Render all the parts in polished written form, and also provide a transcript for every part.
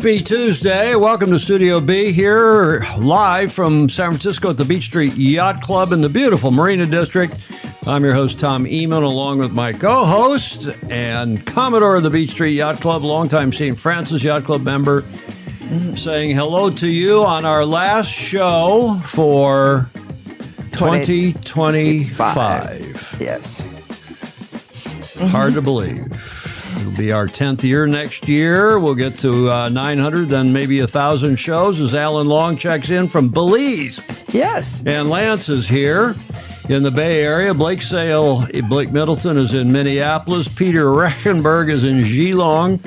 Happy Tuesday. Welcome to Studio B here live from San Francisco at the Beach Street Yacht Club in the beautiful Marina District. I'm your host, Tom Eamon, along with my co-host and Commodore of the Beach Street Yacht Club, longtime St. Francis Yacht Club member, saying hello to you on our last show for 2025. Yes. Hard to believe. It'll be our 10th year next year. We'll get to 900, then maybe 1,000 shows as Alan Long checks in from Belize. Yes. And Lance is here in the Bay Area. Blake Middleton is in Minneapolis. Peter Rechenberg is in Geelong,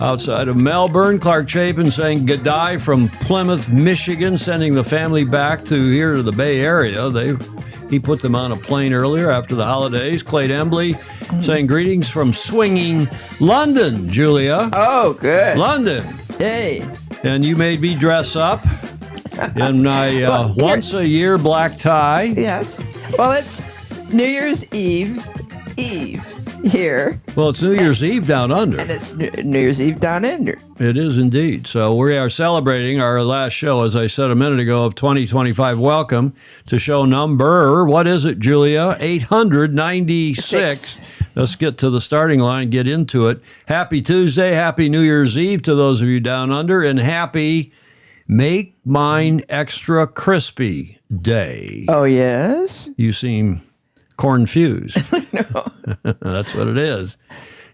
outside of Melbourne. Clark Chapin saying goodbye from Plymouth, Michigan, sending the family back to here to the Bay Area. He put them on a plane earlier after the holidays. Clay Embley saying greetings from swinging London, Julia. Oh, good. London. Hey. And you made me dress up in my once-a-year black tie. Yes. Well, it's New Year's Eve here. Well, it's New Year's Eve down under. And it's New Year's Eve down under. It is indeed. So we are celebrating our last show, as I said a minute ago, of 2025. Welcome to show number, what is it, Julia? 896. Let's get to the starting line, get into it. Happy Tuesday, happy New Year's Eve to those of you down under, and happy Make Mine Extra Crispy Day. Oh, yes? You seem confused. No. That's what it is.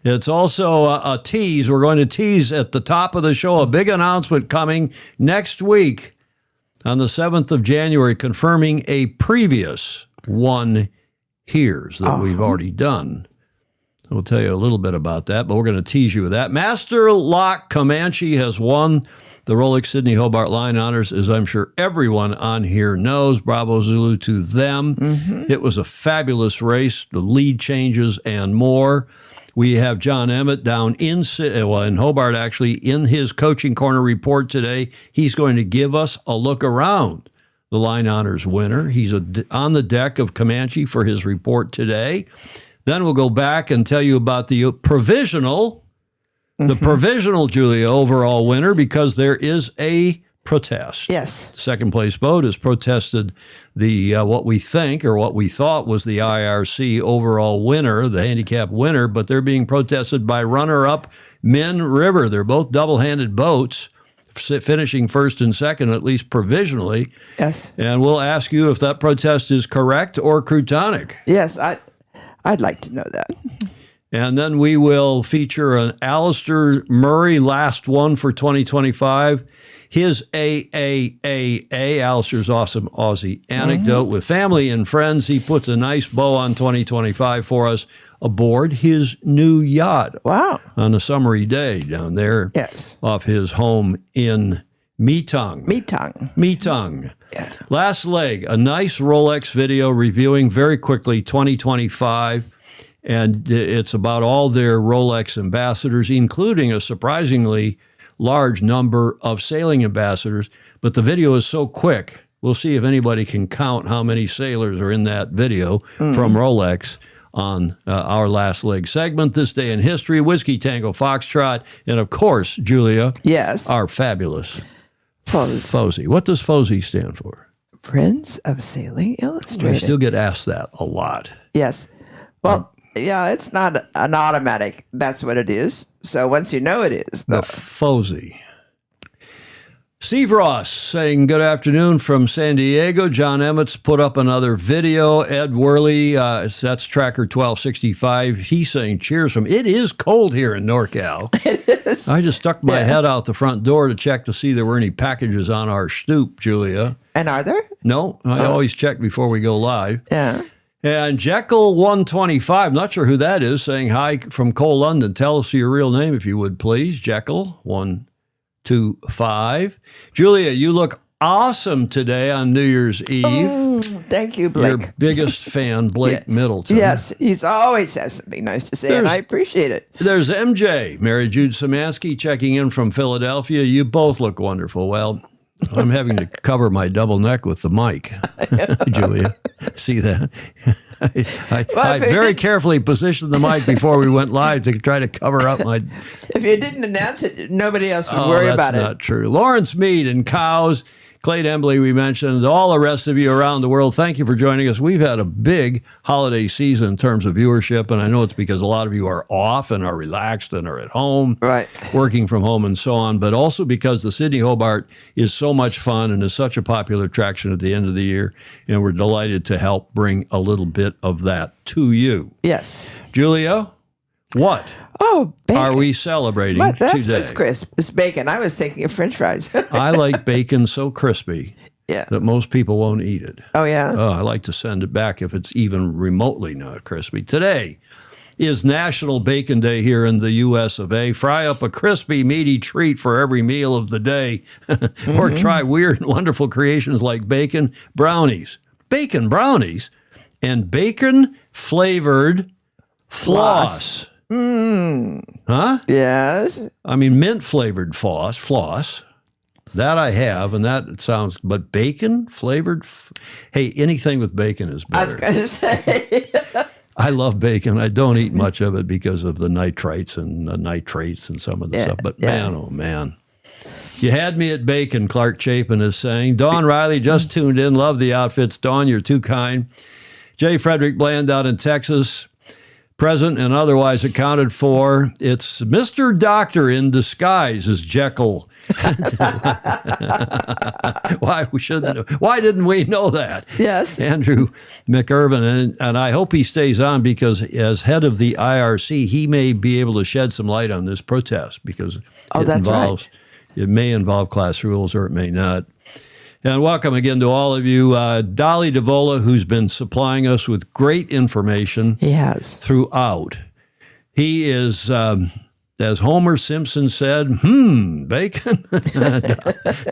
It's also a tease. We're going to tease at the top of the show a big announcement coming next week on the 7th of January, confirming a previous one here's that we've already done. We'll tell you a little bit about that, but we're going to tease you with that. MASTERLOCK COMANCHE has won the Rolex Sydney Hobart Line Honors, as I'm sure everyone on here knows. Bravo Zulu to them. Mm-hmm. It was a fabulous race, the lead changes and more. We have John Emmett down in Hobart, actually, in his Coaching Corner report today. He's going to give us a look around the Line Honors winner. He's on the deck of Comanche for his report today. Then we'll go back and tell you about the provisional, Julia, overall winner, because there is a protest. Yes. Second place boat has protested the what we think or what we thought was the IRC overall winner, the handicap winner, but they're being protested by runner-up Min River. They're both double-handed boats, finishing first and second, at least provisionally. Yes. And we'll ask you if that protest is correct or croutonic. Yes, I'd like to know that. And then we will feature an Alistair Murray, last one for 2025. His Alistair's awesome Aussie anecdote with family and friends. He puts a nice bow on 2025 for us aboard his new yacht. Wow. On a summery day down there. Yes. Off his home in Metong. Yeah. Last leg, a nice Rolex video reviewing very quickly 2025. And it's about all their Rolex ambassadors, including a surprisingly large number of sailing ambassadors. But the video is so quick, we'll see if anybody can count how many sailors are in that video from Rolex on our last leg segment. This Day in History, Whiskey Tango Foxtrot, and of course, Julia, yes, our fabulous FOSE. What does FOSE stand for? Friends of Sailing Illustrated. We still get asked that a lot. Yes. Well, yeah, it's not an automatic. That's what it is. So once you know it is, the FOSE. Steve Ross saying good afternoon from San Diego. John Emmett's put up another video. Ed Worley, that's Tracker 1265. He's saying cheers from. It is cold here in NorCal. It is. I just stuck my head out the front door to check to see there were any packages on our stoop, Julia. And are there? No, I always check before we go live. Yeah. And Jekyll 125, not sure who that is, saying hi from Cole, London. Tell us your real name if you would, please. Jekyll 125. Julia, you look awesome today on New Year's Eve. Oh, thank you, Blake. Your biggest fan, Blake Middleton. Yes, he's always has something nice to say, and I appreciate it. There's MJ, Mary Jude Szymanski, checking in from Philadelphia. You both look wonderful. Well, I'm having to cover my double neck with the mic, Julia. See that? I very carefully positioned the mic before we went live to try to cover up my... If you didn't announce it, nobody else would worry about it. That's not true. Lawrence Mead and Cows, Clayton Embley we mentioned, all the rest of you around the world, thank you for joining us. We've had a big holiday season in terms of viewership, and I know it's because a lot of you are off and are relaxed and are at home, right, working from home and so on, but also because the Sydney Hobart is so much fun and is such a popular attraction at the end of the year, and we're delighted to help bring a little bit of that to you. Yes. Julia, what? Oh, bacon. Are we celebrating that's today? That's crisp. It's bacon. I was thinking of French fries. I like bacon so crispy that most people won't eat it. Oh, yeah? Oh, I like to send it back if it's even remotely not crispy. Today is National Bacon Day here in the U.S. of A. Fry up a crispy, meaty treat for every meal of the day. Or try weird and wonderful creations like bacon brownies. Bacon brownies and bacon-flavored floss. Huh? Yes. I mean, mint-flavored floss. That I have, and that sounds, but bacon-flavored? Hey, anything with bacon is better. I was going to say. I love bacon. I don't eat much of it because of the nitrites and the nitrates and some of the stuff. But man, oh man. You had me at bacon, Clark Chapin is saying. Dawn Riley just tuned in. Love the outfits. Dawn, you're too kind. J. Frederick Bland out in Texas. Present and otherwise accounted for. It's Mr. Doctor in disguise as Jekyll. Why didn't we know that? Yes. Andrew McIrvin, and I hope he stays on because as head of the IRC, he may be able to shed some light on this protest because it may involve class rules or it may not. And welcome again to all of you. Dolly DeVola, who's been supplying us with great information throughout. He is, as Homer Simpson said, bacon.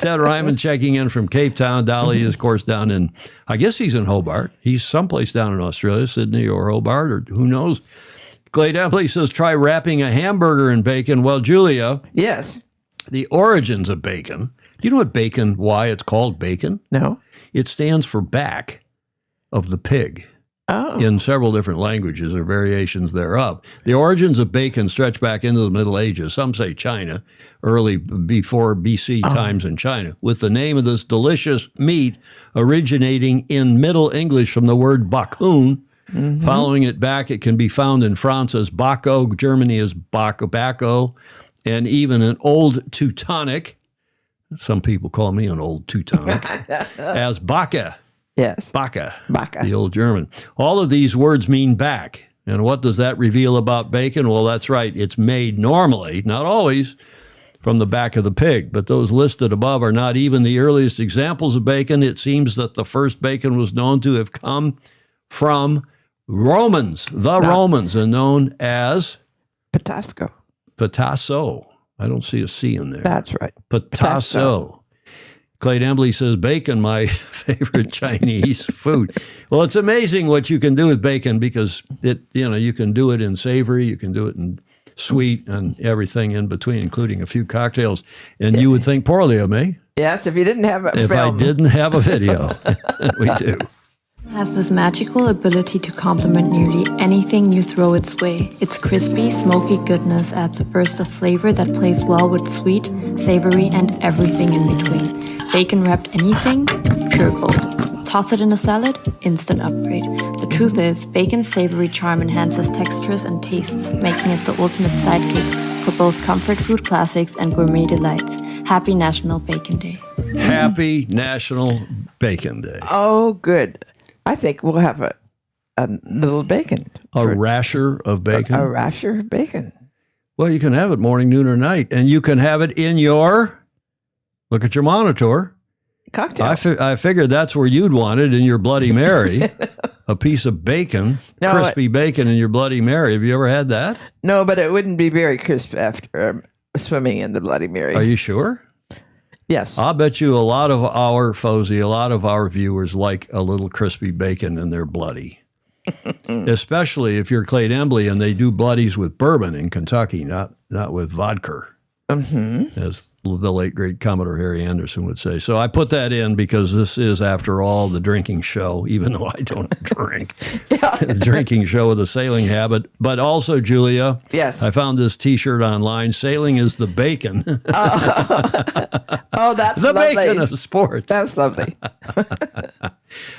Ted Ryman checking in from Cape Town. Dolly is, of course, down in, I guess he's in Hobart. He's someplace down in Australia, Sydney or Hobart, or who knows. Clay Embley says, try wrapping a hamburger in bacon. Well, Julia. Yes. The origins of bacon. Do you know what bacon, why it's called bacon? No. It stands for back of the pig. Oh. In several different languages or variations thereof. The origins of bacon stretch back into the Middle Ages. Some say China, early before BC times in China, with the name of this delicious meat originating in Middle English from the word bakun. Following it back, it can be found in France as Bacco, Germany as Bacco, and even in Old Teutonic. Some people call me an old Teutonic, as Bacca. Yes. Bacca, the old German. All of these words mean back. And what does that reveal about bacon? Well, that's right. It's made normally, not always, from the back of the pig. But those listed above are not even the earliest examples of bacon. It seems that the first bacon was known to have come from Romans, Romans, and known as? Patasso. I don't see a C in there. That's right. Patasso. Clayton Embley says, bacon, my favorite Chinese food. Well, it's amazing what you can do with bacon because you can do it in savory, you can do it in sweet and everything in between, including a few cocktails. And you would think poorly of me. Yes, if you didn't have a film. If I didn't have a video. We do. Has this magical ability to complement nearly anything you throw its way. Its crispy, smoky goodness adds a burst of flavor that plays well with sweet, savory, and everything in between. Bacon wrapped anything, pure gold. Toss it in a salad, instant upgrade. The truth is, bacon's savory charm enhances textures and tastes, making it the ultimate sidekick for both comfort food classics and gourmet delights. Happy National Bacon Day. Happy National Bacon Day. Oh, good. I think we'll have a little bacon. A rasher of bacon? A rasher of bacon. Well, you can have it morning, noon, or night. And you can have it in your, look at your monitor. Cocktail. I figured that's where you'd want it, in your Bloody Mary. A piece of bacon, crispy bacon in your Bloody Mary. Have you ever had that? No, but it wouldn't be very crisp after swimming in the Bloody Mary. Are you sure? Yes. I'll bet you a lot of our viewers like a little crispy bacon in their bloody. Especially if you're Clayton Embley and they do bloodies with bourbon in Kentucky, not with vodka. as the late, great Commodore Harry Anderson would say. So I put that in because this is, after all, the drinking show, even though I don't drink. The drinking show with a sailing habit. But also, Julia, Yes. I found this T-shirt online. Sailing is the bacon. Oh, that's the lovely. bacon of sports. That's lovely.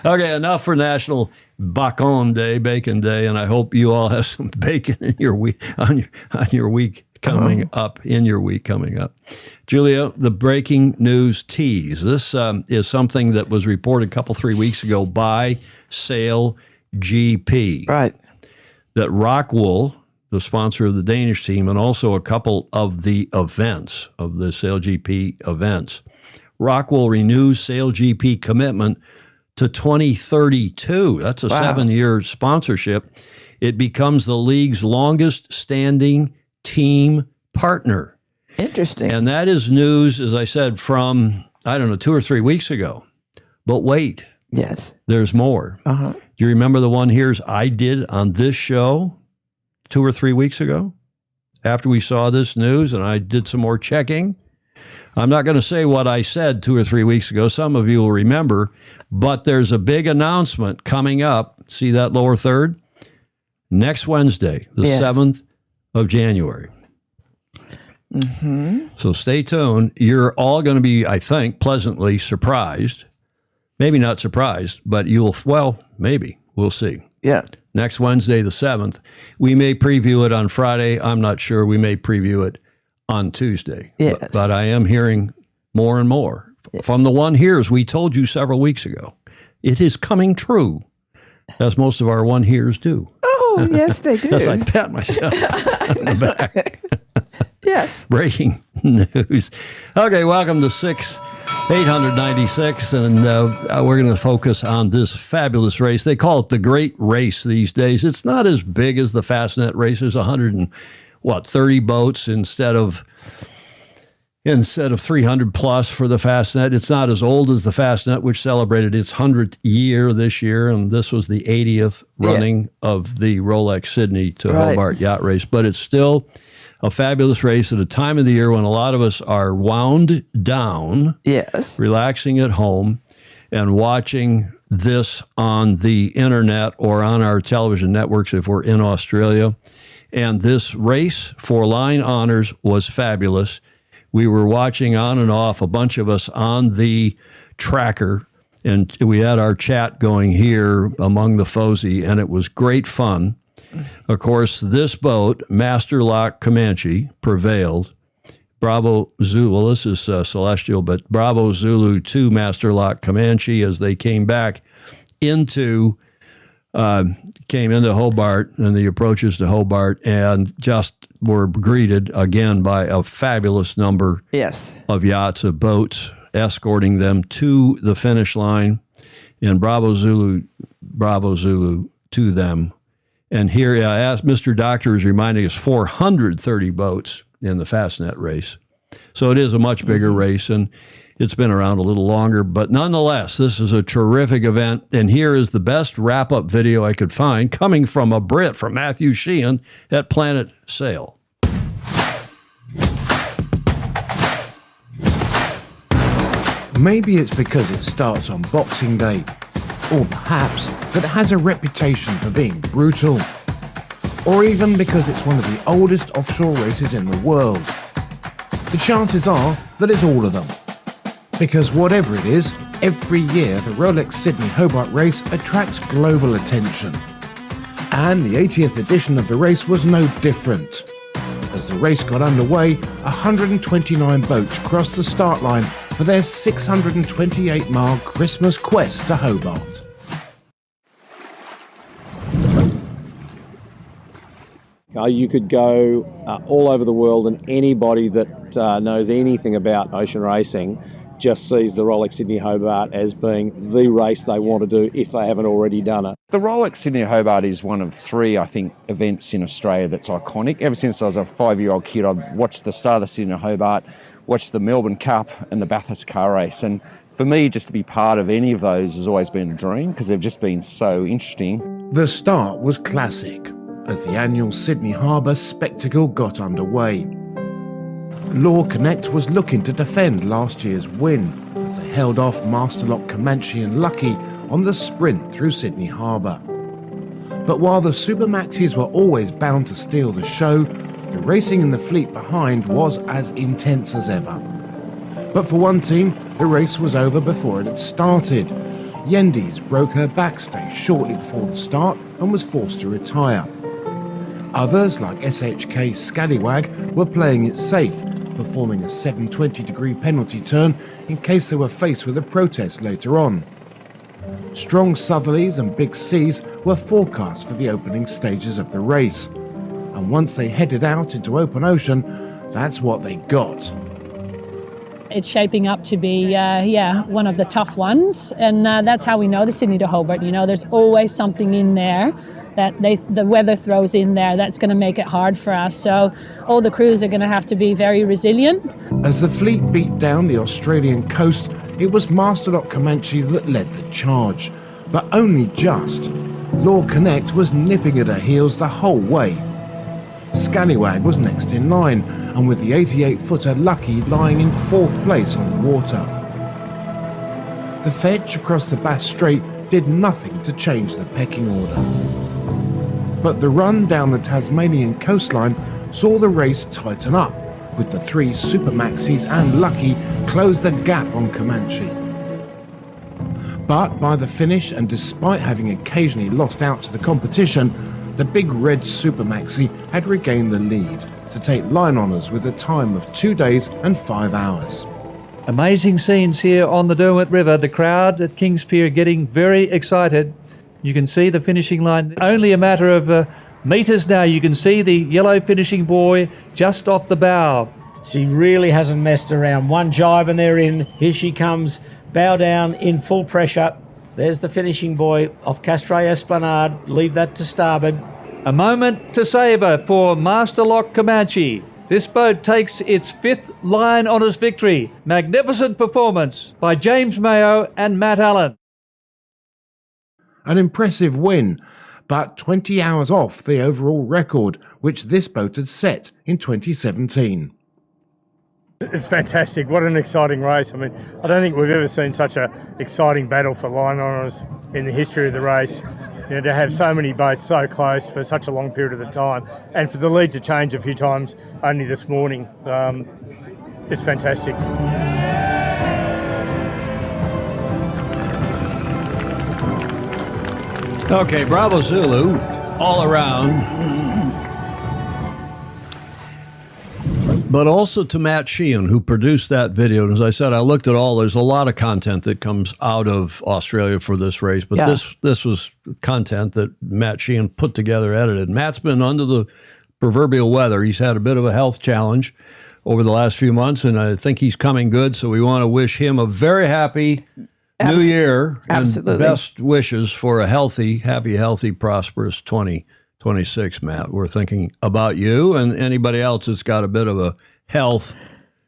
Okay, enough for National Bacon Day, Bacon Day, and I hope you all have some bacon in your week on your week coming up. In your week coming up, Julia, the breaking news tease. This is something that was reported 3 weeks ago by Sail GP. Right. That Rockwool, the sponsor of the Danish team, and also a couple of the events of the Sail GP events, Rockwool renews Sail GP commitment to 2032. That's a 7-year sponsorship. It becomes the league's longest standing team partner. Interesting. And that is news, as I said, from, 2 or 3 weeks ago. But wait, Yes. there's more. Do you remember the one here's I did on this show 2 or 3 weeks ago? After we saw this news and I did some more checking. I'm not going to say what I said 2 or 3 weeks ago. Some of you will remember, but there's a big announcement coming up. See that lower third? Next Wednesday, the 7th of January. So stay tuned. You're all going to be, I think, pleasantly surprised. Maybe not surprised, but maybe. We'll see. Yeah. Next Wednesday, the 7th. We may preview it on Friday. I'm not sure. We may preview it on Tuesday. Yes. But I am hearing more and more from the one hears we told you several weeks ago. It is coming true, as most of our one hears do. Oh, yes, they do. As I pat myself on the back. Yes. Breaking news. Okay, welcome to 896, and we're going to focus on this fabulous race. They call it the Great Race these days. It's not as big as the Fastnet race. There's 30 boats instead of 300 plus for the Fastnet. It's not as old as the Fastnet, which celebrated its 100th year this year, and this was the 80th running of the Rolex Sydney to Hobart Yacht Race. But it's still a fabulous race at a time of the year when a lot of us are wound down, relaxing at home, and watching this on the internet or on our television networks if we're in Australia. And this race for line honors was fabulous. We were watching on and off, a bunch of us on the tracker, and we had our chat going here among the Fozy, and it was great fun. Of course, this boat, MASTERLOCK Comanche, prevailed. Bravo Zulu, well, this is Celestial, but Bravo Zulu to MASTERLOCK Comanche as they came back into Hobart and the approaches to Hobart, and just were greeted again by a fabulous number of yachts, of boats, escorting them to the finish line. And Bravo Zulu to them. And here, I asked, Mr. Doctor is reminding us 430 boats in the Fastnet race. So it is a much bigger race, and it's been around a little longer. But nonetheless, this is a terrific event. And here is the best wrap-up video I could find, coming from a Brit, from Matthew Sheehan at Planet Sail. Maybe it's because it starts on Boxing Day, or perhaps that it has a reputation for being brutal, or even because it's one of the oldest offshore races in the world. The chances are that it's all of them. Because whatever it is, every year the Rolex Sydney Hobart race attracts global attention. And the 80th edition of the race was no different. As the race got underway, 129 boats crossed the start line for their 628-mile Christmas quest to Hobart. You could go all over the world, and anybody that knows anything about ocean racing just sees the Rolex Sydney Hobart as being the race they want to do if they haven't already done it. The Rolex Sydney Hobart is one of 3, I think, events in Australia that's iconic. Ever since I was a 5-year-old kid, I've watched the start of the Sydney Hobart, watched the Melbourne Cup and the Bathurst car race. And for me, just to be part of any of those has always been a dream because they've just been so interesting. The start was classic as the annual Sydney Harbour spectacle got underway. Law Connect was looking to defend last year's win as they held off Masterlock Comanche and Lucky on the sprint through Sydney Harbour. But while the Supermaxis were always bound to steal the show, the racing in the fleet behind was as intense as ever. But for one team, the race was over before it had started. Yendes broke her backstay shortly before the start and was forced to retire. Others, like SHK Scallywag, were playing it safe, performing a 720-degree penalty turn in case they were faced with a protest later on. Strong southerlies and big seas were forecast for the opening stages of the race, and once they headed out into open ocean, that's what they got. It's shaping up to be, one of the tough ones, and that's how we know the Sydney to Hobart. There's always something in there that the weather throws in there that's going to make it hard for us. So all the crews are going to have to be very resilient. As the fleet beat down the Australian coast, it was Masterlock Comanche that led the charge, but only just. Law Connect was nipping at her heels the whole way. Scallywag was next in line, and with the 88-footer Lucky lying in 4th place on the water. The fetch across the Bass Strait did nothing to change the pecking order. But the run down the Tasmanian coastline saw the race tighten up, with the 3 Supermaxis and Lucky close the gap on Comanche. But by the finish, and despite having occasionally lost out to the competition, the big red Supermaxi had regained the lead to take line honours with a time of 2 days and 5 hours. Amazing scenes here on the Derwent River. The crowd at Kings Pier getting very excited. You can see the finishing line. Only a matter of metres now. You can see the yellow finishing buoy just off the bow. She really hasn't messed around. One jibe and they're in. Here she comes. Bow down in full pressure. There's the finishing buoy off Castray Esplanade. Leave that to starboard. A moment to savour for Masterlock Comanche. This boat takes its 5th line honours victory. Magnificent performance by James Mayo and Matt Allen. An impressive win, but 20 hours off the overall record, which this boat had set in 2017. It's fantastic. What an exciting race. I mean, I don't think we've ever seen such an exciting battle for line honours in the history of the race. To have so many boats so close for such a long period of time, and for the lead to change a few times only this morning, it's fantastic. Okay, Bravo Zulu, all around. But also to Matt Sheehan, who produced that video. And as I said, I looked at there's a lot of content that comes out of Australia for this race, but this was content that Matt Sheehan put together, edited. Matt's been under the proverbial weather. He's had a bit of a health challenge over the last few months, and I think he's coming good, so we want to wish him a very happy New Year. Absolutely. And best wishes for a healthy, prosperous 2026, Matt. We're thinking about you and anybody else that's got a bit of a health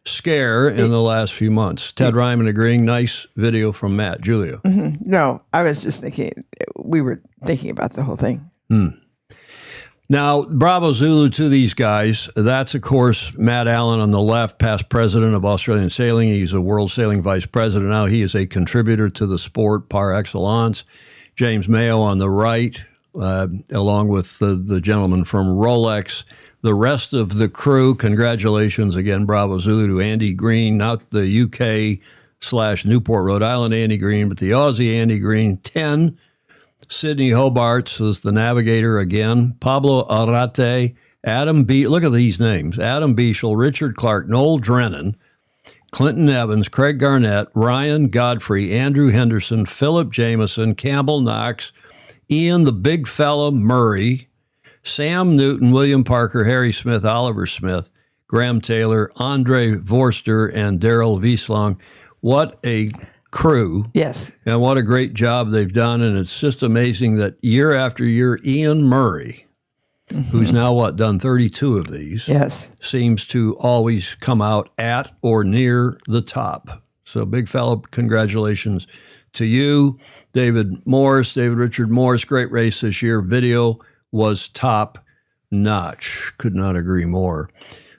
scare in the last few months. Ted Ryman agreeing. Nice video from Matt. Julia. Mm-hmm. No, I was just thinking, we were thinking about the whole thing. Now, Bravo Zulu to these guys. That's, of course, Matt Allen on the left, past president of Australian Sailing. He's a World Sailing vice president now. He is a contributor to the sport par excellence. James Mayo on the right, along with the gentleman from Rolex. The rest of the crew, congratulations again, Bravo Zulu to Andy Green, not the UK/Newport, Rhode Island Andy Green, but the Aussie Andy Green. 10, Sydney Hobart was the navigator again. Pablo Arate, Adam B. Look at these names. Adam Beashel, Richard Clark, Noel Drennan, Clinton Evans, Craig Garnett, Ryan Godfrey, Andrew Henderson, Philip Jameson, Campbell Knox, Ian the Big Fella Murray, Sam Newton, William Parker, Harry Smith, Oliver Smith, Graham Taylor, Andre Vorster, and Daryl Wieslong. What a crew. Yes. And what a great job they've done. And it's just amazing that year after year, Ian Murray, who's now, done 32 of these, yes, seems to always come out at or near the top. So big fella, congratulations to you. David Richard Morris, great race this year. Video was top notch. Could not agree more.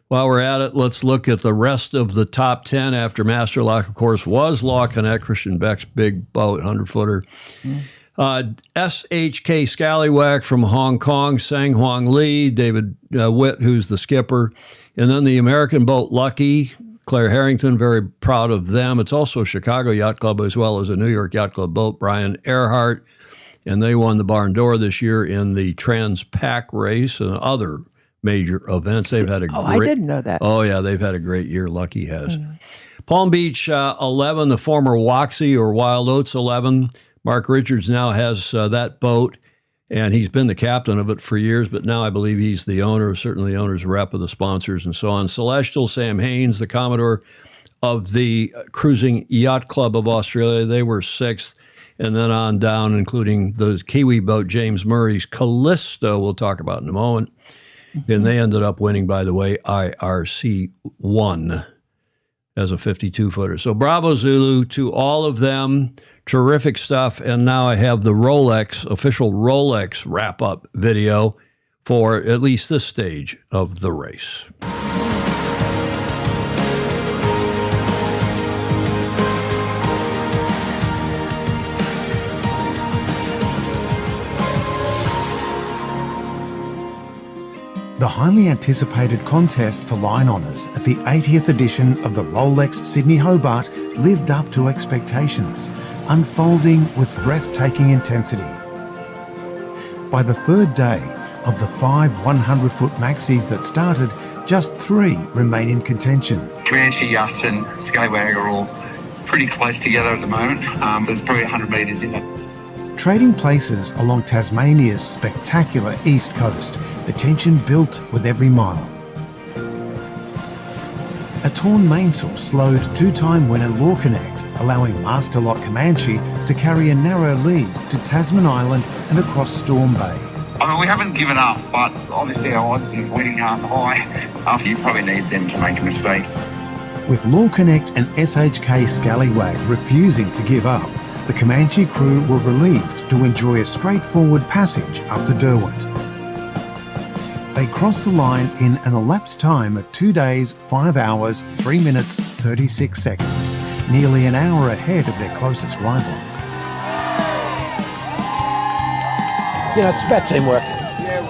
While we're at it, let's look at the rest of the top 10 after Masterlock, of course, was Law Connect, Christian Beck's big boat, 100-footer. SHK Scallywag from Hong Kong, Sang Huang Lee, David Witt, who's the skipper. And then the American boat Lucky, Claire Harrington, very proud of them. It's also a Chicago Yacht Club as well as a New York Yacht Club boat, Brian Earhart. And they won the Barn Door this year in the Trans-Pac race and other major events. They've had a great... I didn't know that. Oh, yeah, they've had a great year. Lucky has. Palm Beach 11, the former Waxy or Wild Oats 11. Mark Richards now has that boat, and he's been the captain of it for years, but now I believe he's the owner, certainly the owner's rep of the sponsors and so on. Celestial, Sam Haynes, the Commodore of the Cruising Yacht Club of Australia, they were 6th. And then on down, including the Kiwi boat, James Murray's Callisto, we'll talk about in a moment. And they ended up winning, by the way, IRC 1 as a 52-footer. So bravo, Zulu, to all of them. Terrific stuff. And now I have the Rolex, official Rolex wrap-up video for at least this stage of the race. The highly anticipated contest for line honours at the 80th edition of the Rolex Sydney Hobart lived up to expectations, unfolding with breathtaking intensity. By the third day of the 5 100-foot maxis that started, just 3 remain in contention. Comanche, Yaston, Scallywag are all pretty close together at the moment. There's probably 100 metres in it. Trading places along Tasmania's spectacular east coast, the tension built with every mile. A torn mainsail slowed 2-time winner Law Connect, allowing Masterlock Comanche to carry a narrow lead to Tasman Island and across Storm Bay. I mean, we haven't given up, but obviously our odds of winning aren't high. After you probably need them to make a mistake. With Law Connect and SHK Scallywag refusing to give up, the Comanche crew were relieved to enjoy a straightforward passage up the Derwent. They crossed the line in an elapsed time of 2 days, 5 hours, 3 minutes, 36 seconds, nearly an hour ahead of their closest rival. You know, it's about teamwork.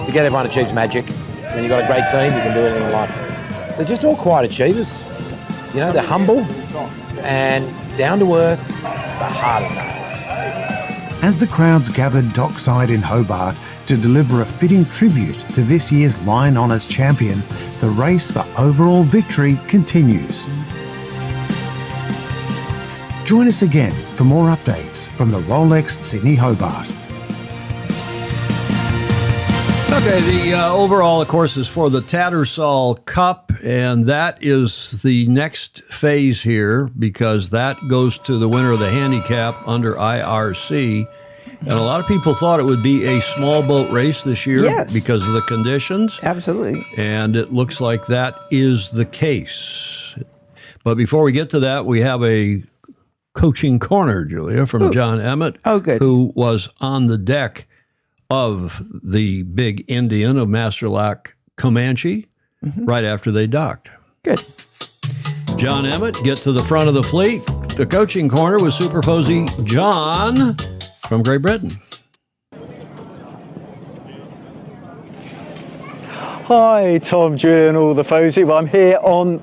Together everyone achieves magic. When you've got a great team, you can do anything in life. They're just all quiet achievers. You know, they're humble and down to earth, but hard as nails. As the crowds gathered dockside in Hobart to deliver a fitting tribute to this year's Line Honours champion, the race for overall victory continues. Join us again for more updates from the Rolex Sydney Hobart. Okay, the overall, of course, is for the Tattersall Cup, and that is the next phase here because that goes to the winner of the handicap under IRC. And a lot of people thought it would be a small boat race this year because of the conditions. Absolutely. And it looks like that is the case. But before we get to that, we have a coaching corner, Julia, from John Emmett, who was on the deck of the big Indian of Masterlock Comanche right after they docked. Good. John Emmett, get to the front of the fleet. The coaching corner with Super Posy John from Great Britain. Hi, Tom, Julian, all the Posy. Well, I'm here on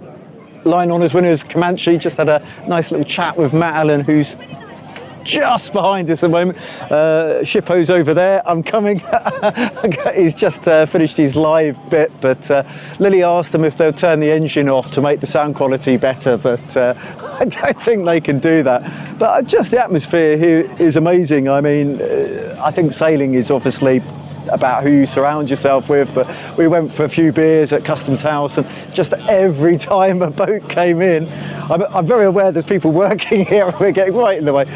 Line Honours winners Comanche. Just had a nice little chat with Matt Allen, who's just behind us at the moment. Shippo's over there. I'm coming. He's just finished his live bit, but Lily asked him if they'll turn the engine off to make the sound quality better, but I don't think they can do that. But just the atmosphere here is amazing. I mean, I think sailing is obviously about who you surround yourself with, but we went for a few beers at Customs House, and just every time a boat came in, I'm very aware there's people working here and we're getting right in the way.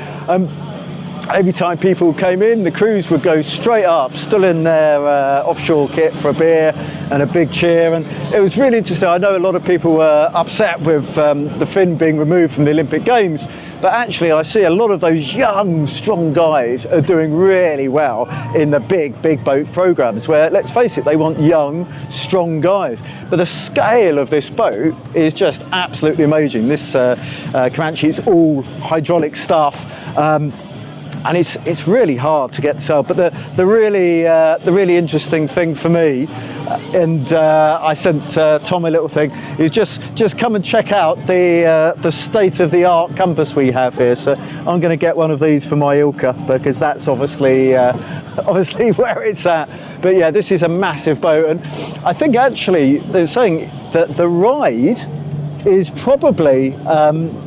every time people came in, the crews would go straight up, still in their offshore kit for a beer and a big cheer. And it was really interesting. I know a lot of people were upset with the fin being removed from the Olympic Games, but actually I see a lot of those young, strong guys are doing really well in the big boat programs where, let's face it, they want young, strong guys. But the scale of this boat is just absolutely amazing. This Comanche is all hydraulic stuff. And it's really hard to get to sell. But the really interesting thing for me, and I sent Tom a little thing, is just come and check out the state-of-the-art compass we have here. So I'm going to get one of these for my Ilka because that's obviously where it's at. But yeah, this is a massive boat, and I think actually they're saying that the ride is probably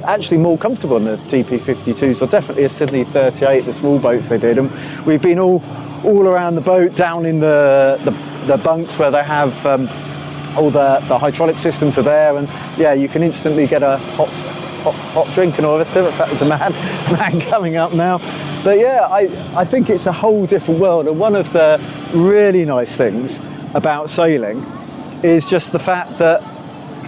actually more comfortable than the TP52s, or definitely a Sydney 38, the small boats they did. And we've been all around the boat, down in the bunks where they have all the hydraulic systems are there, and yeah, you can instantly get a hot drink and all this stuff. In fact, there's a man coming up now. But yeah, I think it's a whole different world, and one of the really nice things about sailing is just the fact that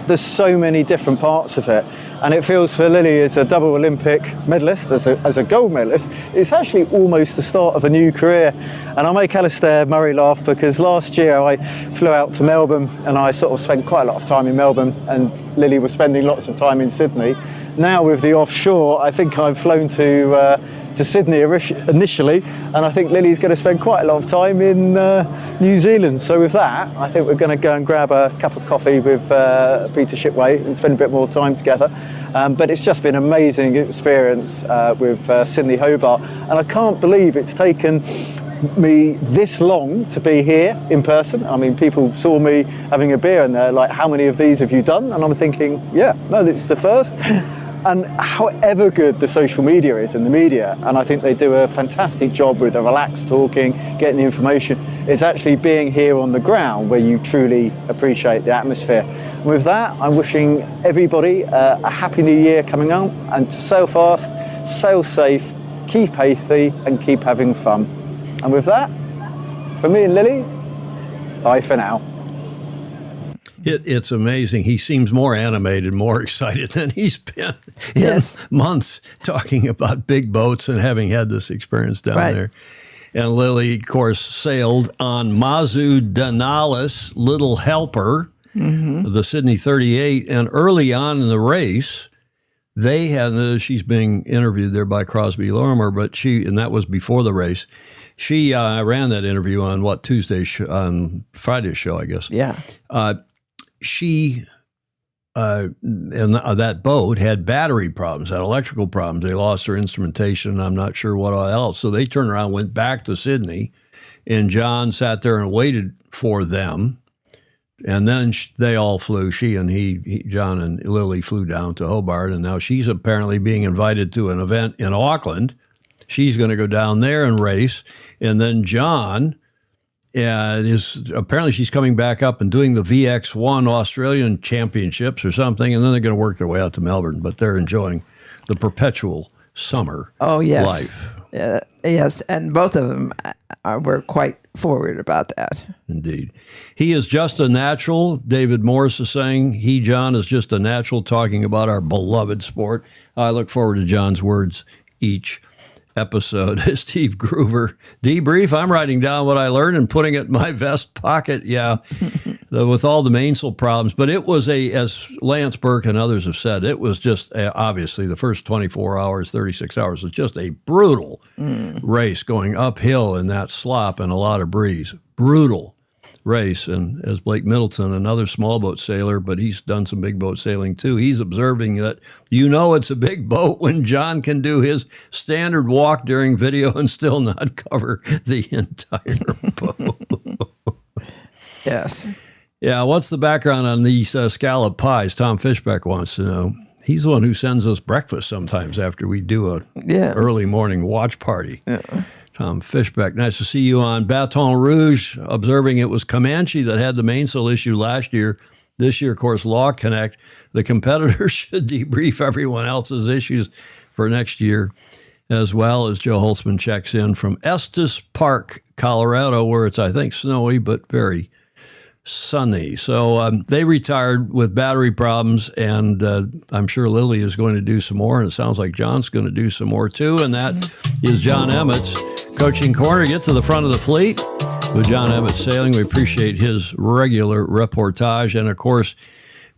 there's so many different parts of it, and it feels for Lily as a double Olympic medalist, as a gold medalist, it's actually almost the start of a new career. And I make Alistair Murray laugh because last year I flew out to Melbourne and I sort of spent quite a lot of time in Melbourne, and Lily was spending lots of time in Sydney. Now with the offshore, I think I've flown to Sydney initially, and I think Lily's going to spend quite a lot of time in New Zealand. So with that, I think we're going to go and grab a cup of coffee with Peter Shipway and spend a bit more time together. But it's just been an amazing experience with Sydney Hobart, and I can't believe it's taken me this long to be here in person. I mean, people saw me having a beer and they're like, how many of these have you done? And I'm thinking, yeah, no, it's the first. And however good the social media is and the media, and I think they do a fantastic job with the relaxed talking, getting the information, it's actually being here on the ground where you truly appreciate the atmosphere. And with that, I'm wishing everybody a happy new year coming up, and to sail fast, sail safe, keep healthy and keep having fun. And with that, from me and Lily, bye for now. It's amazing. He seems more animated, more excited than he's been in months, talking about big boats and having had this experience down there. And Lily, of course, sailed on Mazu Denali's Little Helper, the Sydney 38. And early on in the race, they had, she's being interviewed there by Crosby Lorimer, but and that was before the race. She ran that interview on on Friday's show, I guess. Yeah. She and that boat had battery problems, had electrical problems. They lost their instrumentation. I'm not sure what else. So they turned around, went back to Sydney, and John sat there and waited for them. And then they all flew. She and John and Lily flew down to Hobart, and now she's apparently being invited to an event in Auckland. She's going to go down there and race, and then John. Apparently she's coming back up and doing the VX1 Australian Championships or something, and then they're going to work their way out to Melbourne, but they're enjoying the perpetual summer life. Yes, and both of them were quite forward about that. Indeed. He is just a natural, David Morris is saying. John, is just a natural talking about our beloved sport. I look forward to John's words each episode. Steve Groover, debrief. I'm writing down what I learned and putting it in my vest pocket. Yeah, with all the mainsail problems. But it was as Lance Burke and others have said, it was just obviously the first 24 hours, 36 hours was just a brutal race going uphill in that slop and a lot of breeze. Brutal race. And as Blake Middleton, another small boat sailor, but he's done some big boat sailing too, he's observing that it's a big boat when John can do his standard walk during video and still not cover the entire boat. Yes. Yeah, what's the background on these scallop pies? Tom Fishbeck wants to know. He's the one who sends us breakfast sometimes after we do a early morning watch party. Yeah. Tom Fishbeck, nice to see you on Baton Rouge, observing it was Comanche that had the mainsail issue last year. This year, of course, Law Connect. The competitors should debrief everyone else's issues for next year. as well as Joe Holtzman checks in from Estes Park, Colorado, where it's, I think, snowy but very sunny. So they retired with battery problems, and I'm sure Lily is going to do some more, and it sounds like John's going to do some more too, and that is John Emmett's Coaching Corner. Get to the front of the fleet with John Emmett Sailing. We appreciate his regular reportage, and of course,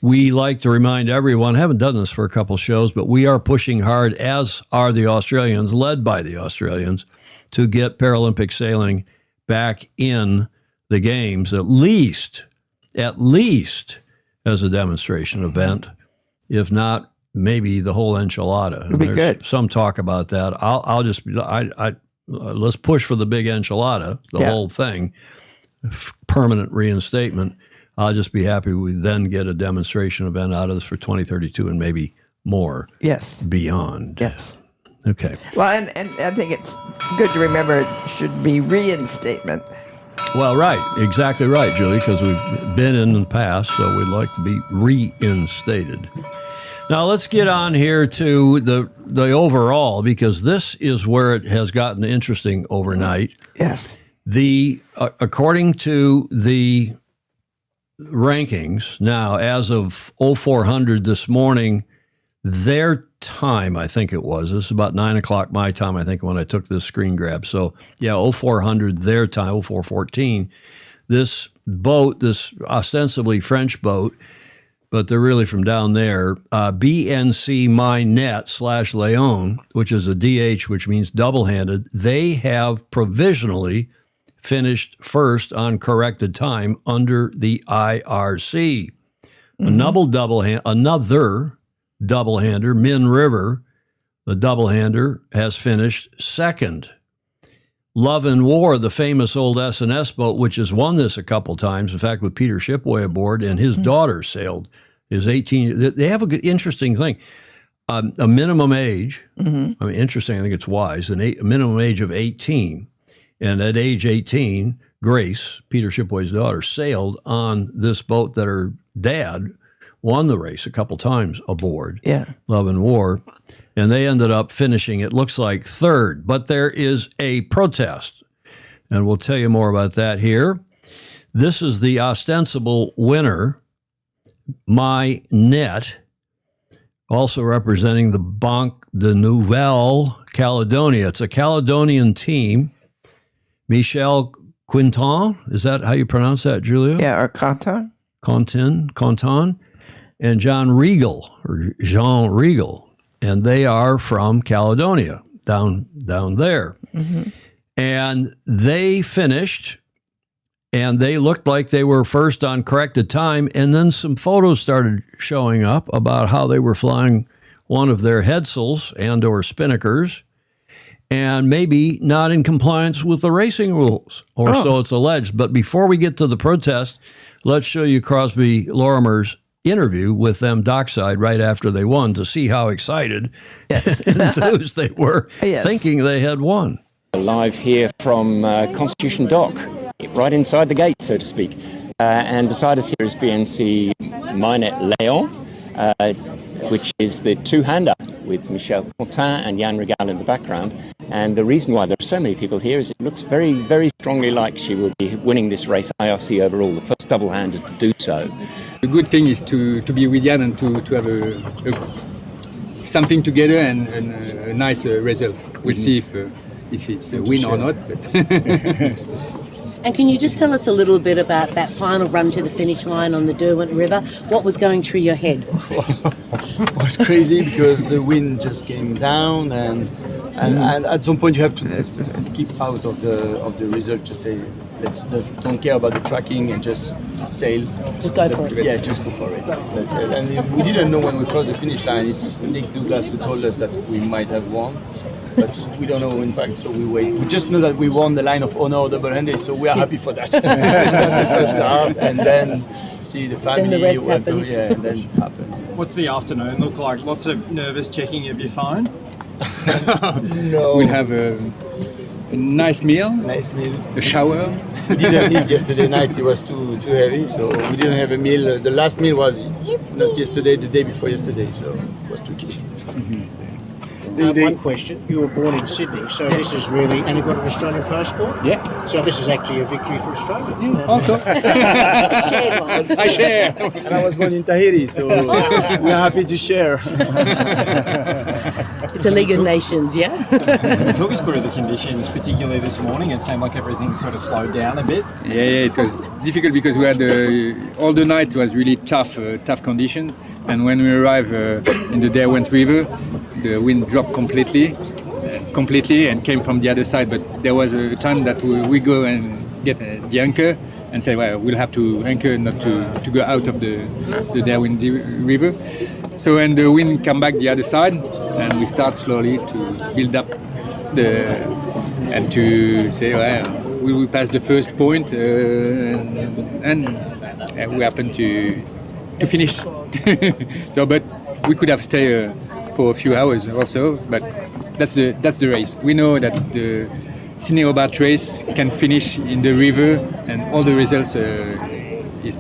we like to remind everyone, I haven't done this for a couple shows, but we are pushing hard, as are the Australians, led by the Australians, to get Paralympic sailing back in the games, at least as a demonstration event, if not maybe the whole enchilada. It'd be good. Some talk about that. I'll just let's push for the big enchilada, the whole thing, permanent reinstatement. I'll just be happy we then get a demonstration event out of this for 2032 and maybe more. Yes. Beyond. Yes. Okay. Well, and I think it's good to remember it should be reinstatement. Well, right. Exactly right, Julie, because we've been in the past, so we'd like to be reinstated. Now, let's get on here to the overall, because this is where it has gotten interesting overnight. Yes. According to the rankings, now, as of 0400 this morning, their time, I think it was, this is about 9 o'clock my time, I think, when I took this screen grab. So, yeah, 0400 their time, 0414. This boat, this ostensibly French boat, but they're really from down there, BNC My Net / Leon, which is a DH, which means double-handed, they have provisionally finished first on corrected time under the IRC. Mm-hmm. Another double-hander, Min River, the double-hander, has finished second. Love and War, the famous old S&S boat, which has won this a couple times, in fact, with Peter Shipway aboard, and his daughter sailed, is 18. They have an interesting thing. A minimum age, I mean, interesting, I think it's wise, a minimum age of 18. And at age 18, Grace, Peter Shipway's daughter, sailed on this boat that her dad won the race a couple times aboard. Yeah. Love and War. And they ended up finishing, it looks like, third. But there is a protest. And we'll tell you more about that here. This is the ostensible winner, My Net, also representing the Banque de Nouvelle Caledonia. It's a Caledonian team. Michel Quinton, is that how you pronounce that, Julia? Yeah, or Quinton. Quinton, and Jean Regal. And they are from Caledonia, down there. Mm-hmm. And they finished, and they looked like they were first on corrected time, and then some photos started showing up about how they were flying one of their headsails and or spinnakers, and maybe not in compliance with the racing rules, or so it's alleged. But before we get to the protest, let's show you Crosby Lorimer's interview with them dockside right after they won to see how excited and enthused they were, thinking they had won. Live here from Constitution Dock, right inside the gate, so to speak. And beside us here is BNC Minet Leon, which is the two-hander with Michel Quintin and Jan Regal in the background. And the reason why there are so many people here is it looks very, very strongly like she will be winning this race IRC overall, the first double-hander to do so. The good thing is to be with Jan and to have something together and nice results. We'll see if it's a win or not. But And can you just tell us a little bit about that final run to the finish line on the Derwent River? What was going through your head? It was crazy because the wind just came down and at some point you have to keep out of the result, just say don't care about the tracking and just sail. Just go for it. Yeah, just go for it. That's it. And we didn't know when we crossed the finish line. It's Nick Douglas who told us that we might have won. But we don't know, in fact, so we wait. We just know that we won the line of honor double-handed, so we are happy for that. That's the first start, and then see the family. Then the rest happens. Yeah, and then it happens. What's the afternoon look like? Lots of nervous checking of your phone? No. We'll have a nice meal. A shower. We didn't eat yesterday night, it was too heavy, so we didn't have a meal. The last meal was not yesterday, the day before yesterday, so it was tricky. One question. You were born in Sydney, so this is really... And you've got an Australian passport? Yeah. So this is actually a victory for Australia? Yeah, also. Shared one. I share. And I was born in Tahiti, so we're happy to share. It's a League of Nations, yeah? Talk us through the conditions, particularly this morning. It seemed like everything sort of slowed down a bit. Yeah, it was difficult because we had all the night was really tough condition, and when we arrived in the Derwent River, the wind dropped completely, and came from the other side. But there was a time that we go and get the anchor and say, well, we'll have to anchor not to go out of the Derwent River. So when the wind come back the other side, and we start slowly to build up and to say, well, we will pass the first point, and we happen to finish. So, but we could have stayed for a few hours also. But that's the race. We know that the Sydney Hobart race can finish in the river, and all the results is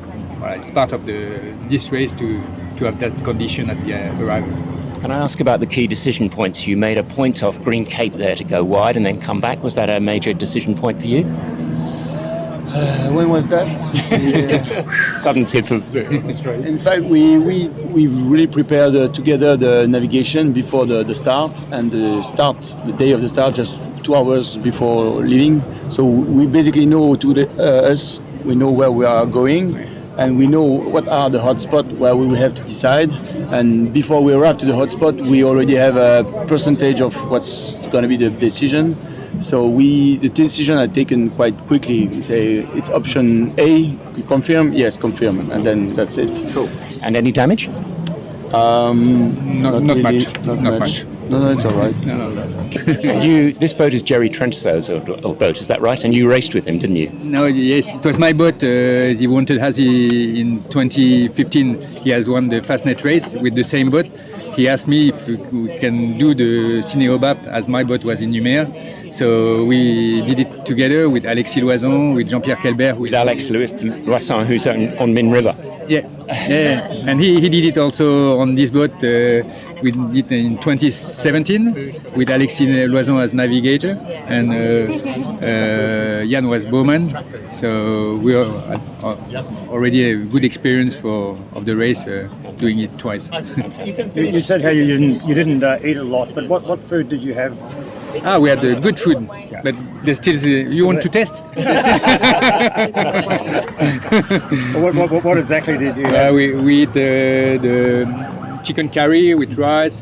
part of this race to have that condition at the arrival. Can I ask about the key decision points? You made a point off Green Cape there to go wide and then come back. Was that a major decision point for you? When was that? Southern tip of Australia. In fact, we really prepared together the navigation before the start, and the day of the start, just 2 hours before leaving. So we basically know we know where we are going, and we know what are the hotspots where we will have to decide. And before we arrive to the hotspot, we already have a percentage of what's going to be the decision. So the decision are taken quite quickly. We say it's option A, you confirm, yes, confirm, and then that's it. Cool. And any damage? Not really, much. Not Not much. much. No, it's all right. No. And this boat is Jerry Trenchsell's old boat, is that right? And you raced with him, didn't you? No, yes, it was my boat. He wanted, as he in 2015, he has won the Fastnet race with the same boat. He asked me if we can do the Sydney Hobart as my boat was in Numéa. So we did it together with Alexis Loison, with Jean-Pierre Kelbert. With Alex Loison, who's on Min River. Yeah, and he did it also on this boat. We did it in 2017 with Alexis Loison as navigator, and Jan was bowman. So we are already a good experience of the race, doing it twice. You said how you didn't eat a lot, but what food did you have? We had good food, but there's still. You want to test? What exactly did you have? We eat the chicken curry with rice,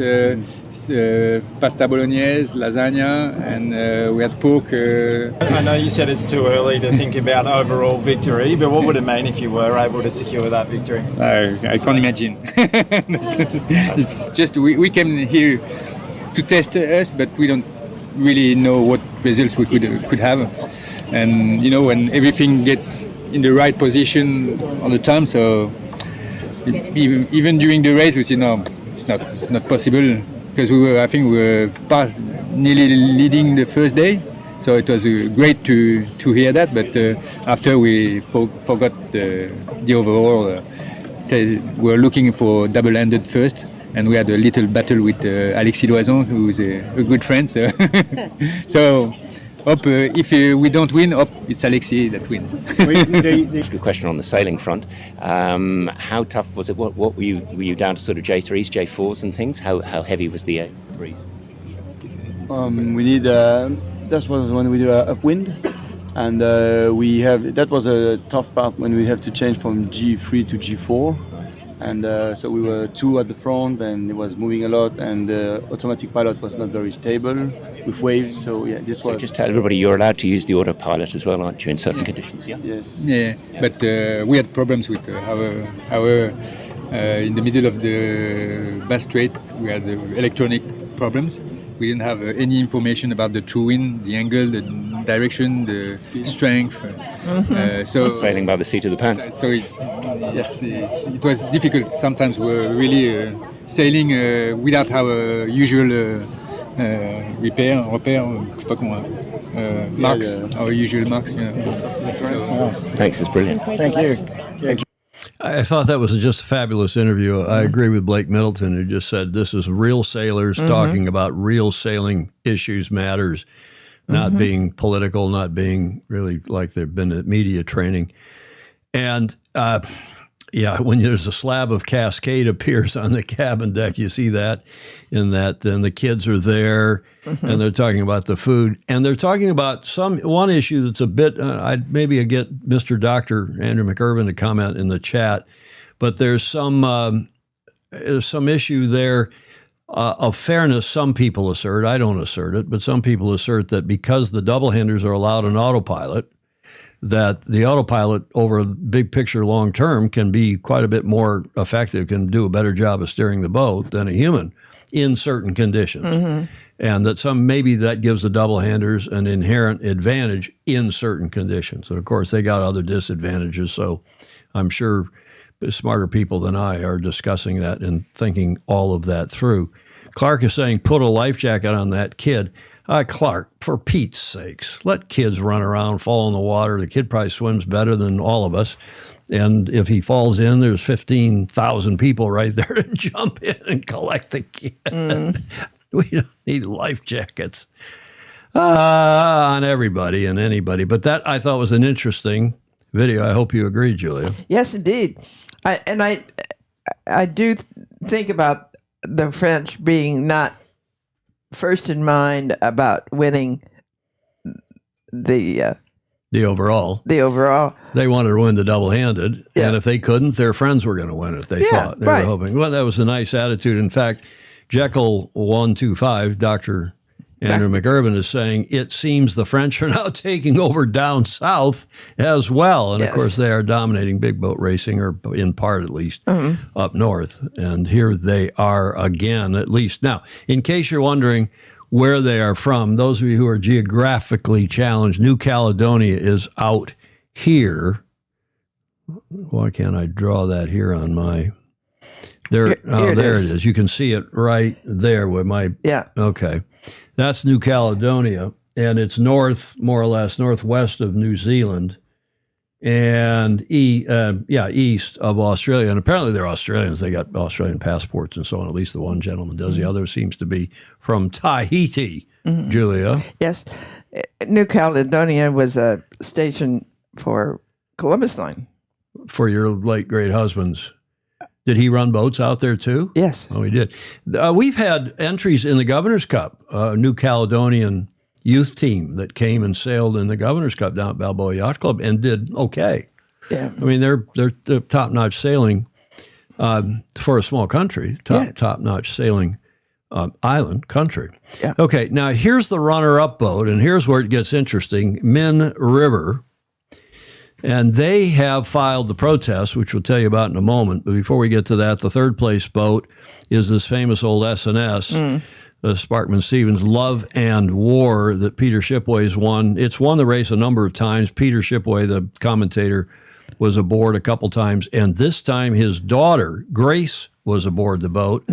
pasta bolognese, lasagna, and we had pork. I know you said it's too early to think about overall victory, but what would it mean if you were able to secure that victory? I can't imagine. It's just we came here to test us, but we don't really know what results we could have, and when everything gets in the right position all the time, so even during the race we said no, it's not possible, because we were nearly leading the first day, so it was great to hear that, but after we forgot the overall, we were looking for double-handed first. And we had a little battle with Alexis Loison, who is a good friend. So, if we don't win, it's Alexis that wins. That's a good question on the sailing front. How tough was it? What were you down to sort of J3s, J4s and things? How heavy was the breeze? We need. That was when we do upwind, and that was a tough part when we have to change from G3 to G4. And so we were two at the front, and it was moving a lot, and the automatic pilot was not very stable with waves. So yeah, just tell everybody you're allowed to use the autopilot as well, aren't you, in certain conditions? Yeah. Yes. Yeah, but we had problems with our in the middle of the Bass Strait. We had electronic problems. We didn't have any information about the true wind, the angle, the direction, the strength. So sailing by the seat of the pants. So it was difficult. Sometimes we were really sailing without our usual marks, our usual marks. Thanks, it's brilliant. Thank you. I thought that was just a fabulous interview. I agree with Blake Middleton, who just said this is real sailors talking about real sailing issues, matters, not being political, not being really like they've been at media training. And when there's a slab of Cascade appears on the cabin deck, you see that in that. Then the kids are there, and they're talking about the food, and they're talking about one issue that's a bit. I'd maybe get Mr. Dr. Andrew McIrvin to comment in the chat, but there's some issue there of fairness. Some people assert, I don't assert it, but some people assert that because the double handers are allowed an autopilot, that the autopilot over a big picture long term can be quite a bit more effective, can do a better job of steering the boat than a human in certain conditions. And that maybe that gives the double-handers an inherent advantage in certain conditions. And of course, they got other disadvantages. So I'm sure smarter people than I are discussing that and thinking all of that through. Clark is saying, put a life jacket on that kid. Clark, for Pete's sakes, let kids run around, fall in the water. The kid probably swims better than all of us. And if he falls in, there's 15,000 people right there to jump in and collect the kid. We don't need life jackets on everybody and anybody. But that, I thought, was an interesting video. I hope you agree, Julia. Yes, indeed. I do think about the French being not first in mind about winning the overall. The overall. They wanted to win the double-handed, and if they couldn't, their friends were going to win it. They thought they were hoping. Well, that was a nice attitude. In fact, Jekyll 125, Dr. Andrew McIrvin, is saying it seems the French are now taking over down south as well, and of course they are dominating big boat racing, or in part at least, up north. And here they are again, at least. Now, in case you're wondering where they are from, those of you who are geographically challenged, New Caledonia is out here. Why can't I draw that here on my... There, there it is. You can see it right there with my... Yeah. Okay. That's New Caledonia, and it's north, more or less, northwest of New Zealand, and east of Australia. And apparently they're Australians. They got Australian passports and so on. At least the one gentleman does. The other seems to be from Tahiti, Julia. Yes. New Caledonia was a station for Columbus Line. For your late great husband's. Did he run boats out there too? Yes. Oh, he did. We've had entries in the Governor's Cup, a New Caledonian youth team that came and sailed in the Governor's Cup down at Balboa Yacht Club and did okay. Yeah. I mean, they're top-notch sailing for a small country, top-notch sailing island country. Yeah. Okay, now here's the runner-up boat, and here's where it gets interesting, Min River. And they have filed the protest, which we'll tell you about in a moment. But before we get to that, the third place boat is this famous old S&S, the Sparkman Stevens Love and War that Peter Shipway's won. It's won the race a number of times. Peter Shipway, the commentator, was aboard a couple times. And this time his daughter, Grace, was aboard the boat.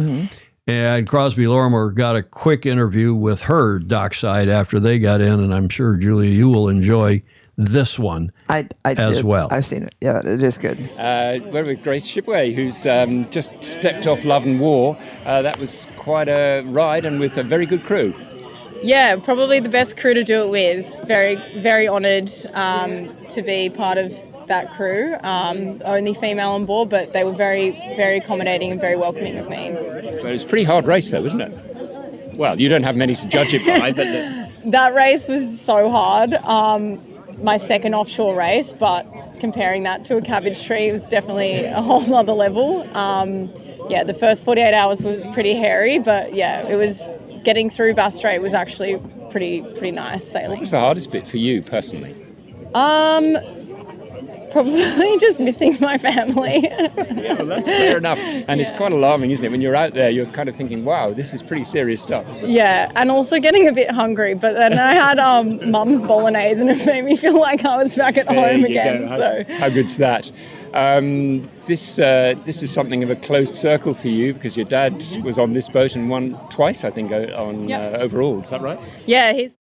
And Crosby Lorimer got a quick interview with her dockside after they got in. And I'm sure, Julia, you will enjoy this one as well. I've seen it. Yeah, it is good. We're with Grace Shipway, who's just stepped off Love and War. That was quite a ride and with a very good crew. Yeah, probably the best crew to do it with. Very, very honoured to be part of that crew. Only female on board, but they were very, very accommodating and very welcoming of me. But it was a pretty hard race though, wasn't it? Well, you don't have many to judge it by, but... That race was so hard. My second offshore race, but comparing that to a cabbage tree was definitely a whole other level. The first 48 hours were pretty hairy, but it was getting through Bass Strait was actually pretty nice sailing. What was the hardest bit for you personally? Probably just missing my family. Yeah, well, that's fair enough. And it's quite alarming, isn't it? When you're out there, you're kind of thinking, wow, this is pretty serious stuff. Yeah, and also getting a bit hungry. But then I had mum's bolognese and it made me feel like I was back at home again. How good's that? This is something of a closed circle for you because your dad was on this boat and won twice, I think, on overall. Is that right? Yeah, he's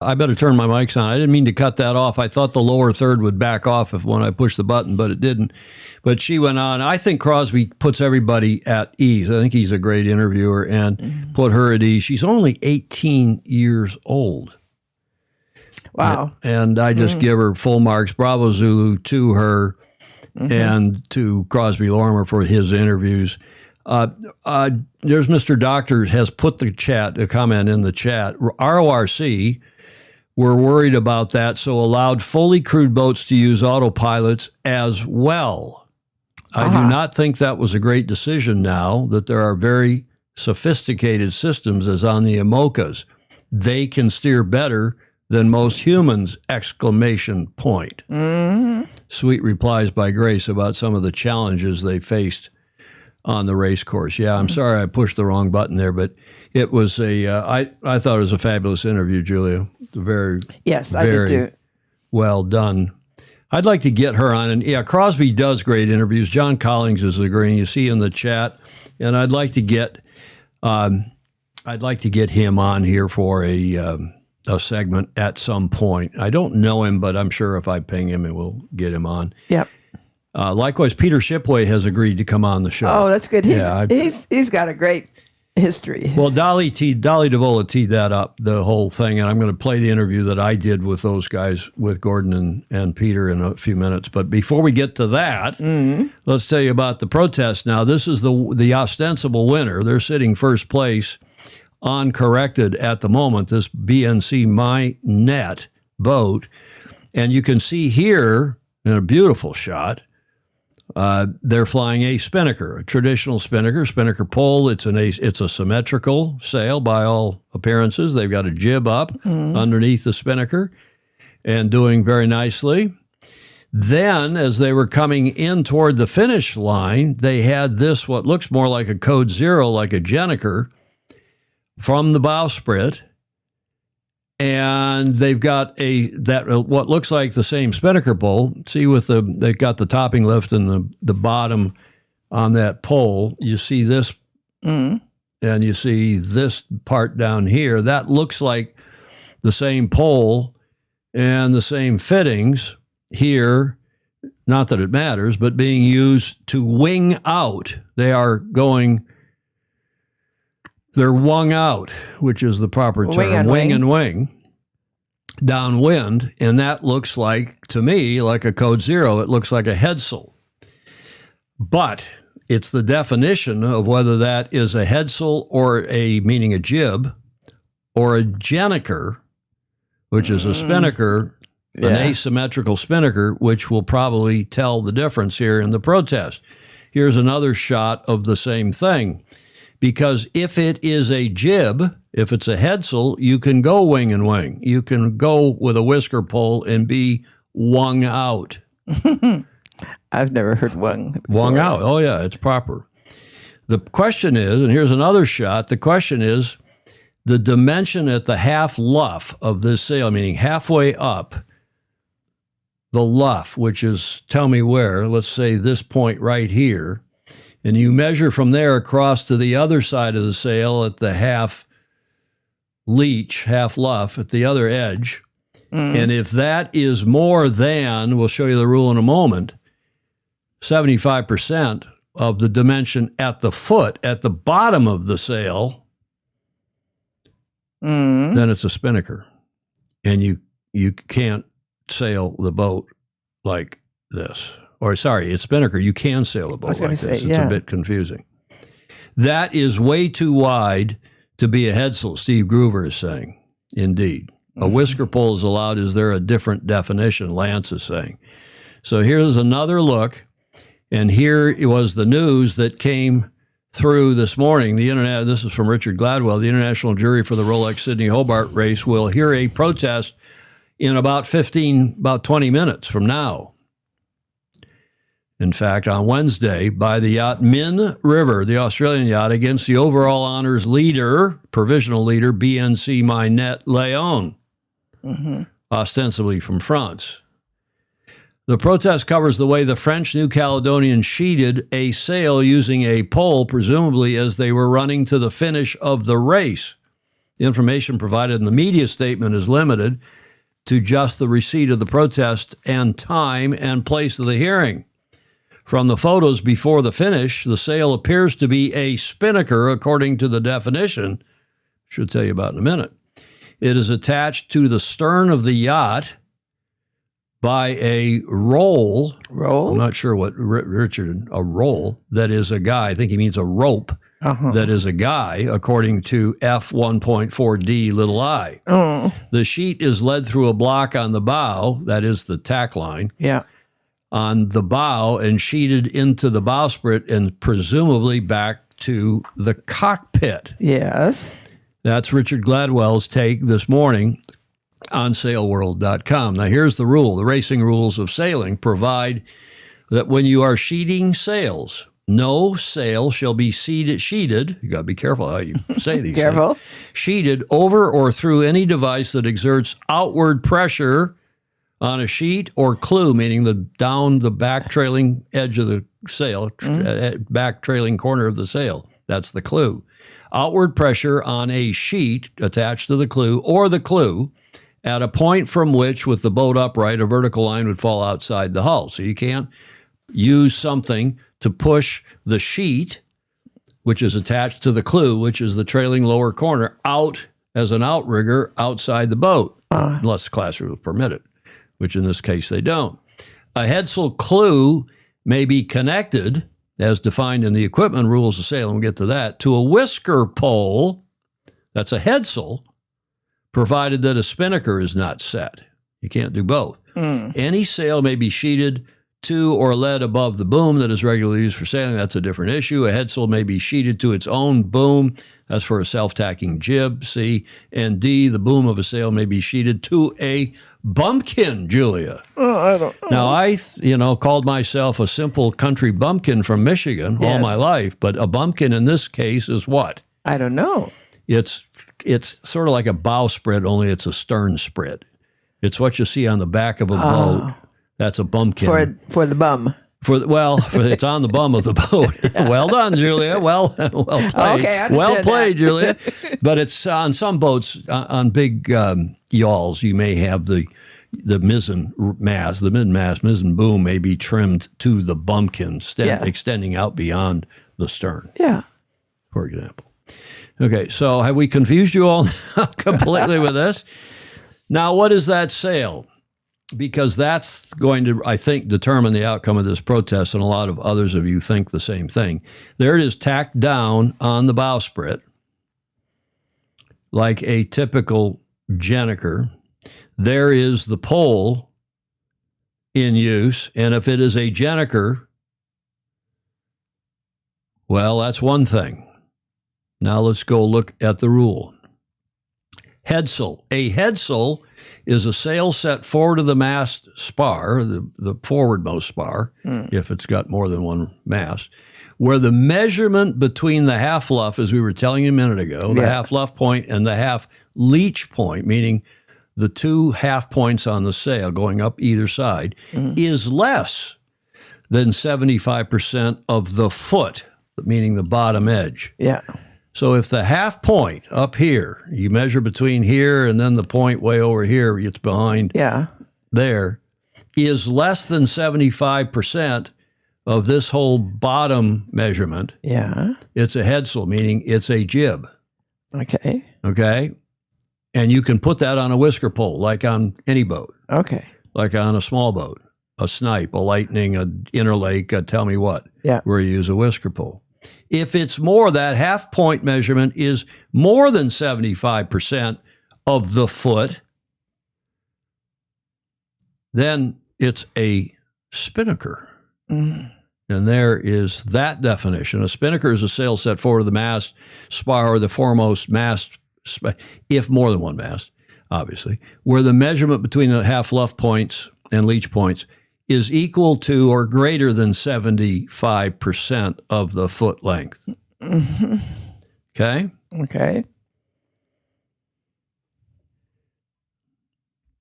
I better turn my mics on. I didn't mean to cut that off. I thought the lower third would back off when I pushed the button, but it didn't. But she went on. I think Crosby puts everybody at ease. I think he's a great interviewer and put her at ease. She's only 18 years old. Wow. And I just give her full marks. Bravo Zulu to her and to Crosby Lorimer for his interviews. There's Mr. Doctor has put the comment in the chat. RORC were worried about that, so allowed fully crewed boats to use autopilots as well. I do not think that was a great decision now that there are very sophisticated systems as on the IMOCAs. They can steer better than most humans, exclamation point. Sweet replies by Grace about some of the challenges they faced on the race course. Yeah, I'm sorry I pushed the wrong button there, but it was I thought it was a fabulous interview, Julia. Very, I did too. Well done. I'd like to get her on, and yeah, Crosby does great interviews. John Collins is agreeing. You see in the chat, and I'd like to get him on here for a segment at some point. I don't know him, but I'm sure if I ping him, we'll get him on. Yep. Likewise, Peter Shipway has agreed to come on the show. Oh, that's good. He's got a great history. Well, Dolly DeVola teed that up, the whole thing, and I'm going to play the interview that I did with those guys, with Gordon and Peter in a few minutes. But before we get to that, let's tell you about the protest now. This is the ostensible winner. They're sitting first place uncorrected at the moment, this BNC My Net boat. And you can see here in a beautiful shot, they're flying a spinnaker, a traditional spinnaker pole. It's a symmetrical sail by all appearances. They've got a jib up underneath the spinnaker and doing very nicely. Then, as they were coming in toward the finish line, they had this, what looks more like a code 0, like a Jenniker, from the bowsprit. And they've got what looks like the same spinnaker pole. See, they've got the topping lift and the bottom on that pole. You see this, and you see this part down here. That looks like the same pole and the same fittings here. Not that it matters, but being used to wing out. They're wung out, which is the proper term. Wing and wing. Downwind. And that looks like, to me, like a code 0. It looks like a headsail. But it's the definition of whether that is a headsail or meaning a jib, or a Jenniker, which is a spinnaker, an asymmetrical spinnaker, which will probably tell the difference here in the protest. Here's another shot of the same thing. Because if it is a jib, if it's a headsail, you can go wing and wing. You can go with a whisker pole and be wung out. I've never heard wung before. Wung out. Oh, yeah, it's proper. The question is, and here's another shot, the question is the dimension at the half luff of this sail, meaning halfway up the luff, which is, tell me where, let's say this point right here. And you measure from there across to the other side of the sail at the half leech, half luff at the other edge. And if that is more than, we'll show you the rule in a moment, 75% of the dimension at the foot, at the bottom of the sail, then it's a spinnaker. And you can't sail the boat like this. Or sorry, it's spinnaker. You can sail a boat like this. It's a bit confusing. That is way too wide to be a headsail, Steve Groover is saying. Indeed. A whisker pole is allowed. Is there a different definition? Lance is saying. So here's another look. And here it was the news that came through this morning. This is from Richard Gladwell. The international jury for the Rolex Sydney Hobart race will hear a protest in about 20 minutes from now. In fact, on Wednesday, by the yacht Min River, the Australian yacht, against the overall honors leader, provisional leader, BNC My Net Leon, ostensibly from France. The protest covers the way the French New Caledonians sheeted a sail using a pole, presumably as they were running to the finish of the race. The information provided in the media statement is limited to just the receipt of the protest and time and place of the hearing. From the photos before the finish, the sail appears to be a spinnaker according to the definition. Should tell you about in a minute. It is attached to the stern of the yacht by a roll. Roll? I'm not sure what Richard, a roll that is a guy. I think he means a rope that is a guy, according to F1.4D little I. Oh. The sheet is led through a block on the bow, that is the tack line. Yeah. On the bow and sheeted into the bowsprit and presumably back to the cockpit. Yes. That's Richard Gladwell's take this morning on sailworld.com. Now, here's the rule. The racing rules of sailing provide that when you are sheeting sails, no sail shall be sheeted. You got to be careful how you say these Careful. things. Sheeted over or through any device that exerts outward pressure on a sheet or clew, meaning down the back trailing edge of the sail, back trailing corner of the sail. That's the clew. Outward pressure on a sheet attached to the clew or the clew at a point from which, with the boat upright, a vertical line would fall outside the hull. So you can't use something to push the sheet, which is attached to the clew, which is the trailing lower corner, out as an outrigger outside the boat, unless the class rules permit it, which in this case they don't. A headsail clew may be connected, as defined in the equipment rules of sailing, we'll get to that, to a whisker pole, that's a headsail, provided that a spinnaker is not set. You can't do both. Any sail may be sheeted to or led above the boom that is regularly used for sailing. That's a different issue. A headsail may be sheeted to its own boom. That's for a self-tacking jib, C. And D, the boom of a sail may be sheeted to a bumpkin, Julia. I don't know. Now, I called myself a simple country bumpkin from Michigan all my life, but a bumpkin in this case is what? I don't know. It's sort of like a bowsprit, only it's a stern sprit. It's what you see on the back of a boat. That's a bumpkin. For the bum. It's on the bum of the boat. Well done, Julia. Well played. Okay, I understand well played, that. Julia. But it's on some boats, on big yawls, you may have the mizzen mast, the mid-mast mizzen boom may be trimmed to the bumpkin, extending out beyond the stern. Yeah. For example. Okay, so have we confused you all completely with this? Now, what is that sail? Because that's going to, I think, determine the outcome of this protest, and a lot of others of you think the same thing. There it is, tacked down on the bowsprit like a typical gennaker. There is the pole in use, and if it is a gennaker, well, that's one thing. Now let's go look at the rule. Headsail. A headsail is a sail set forward of the mast spar, the forwardmost spar, if it's got more than one mast, where the measurement between the half luff, as we were telling you a minute ago, the half luff point and the half leech point, meaning the two half points on the sail going up either side, is less than 75% of the foot, meaning the bottom edge. Yeah. So if the half point up here, you measure between here and then the point way over here, it's behind there, is less than 75% of this whole bottom measurement, it's a headsail, meaning it's a jib. Okay. Okay? And you can put that on a whisker pole, like on any boat. Okay. Like on a small boat, a snipe, a lightning, a interlake, a tell me what, where you use a whisker pole. If it's more, that half point measurement is more than 75% of the foot, then it's a spinnaker. And there is that definition. A spinnaker is a sail set forward of the mast, spar, or the foremost mast, if more than one mast, obviously, where the measurement between the half luff points and leech points is equal to or greater than 75% of the foot length. Okay? Okay.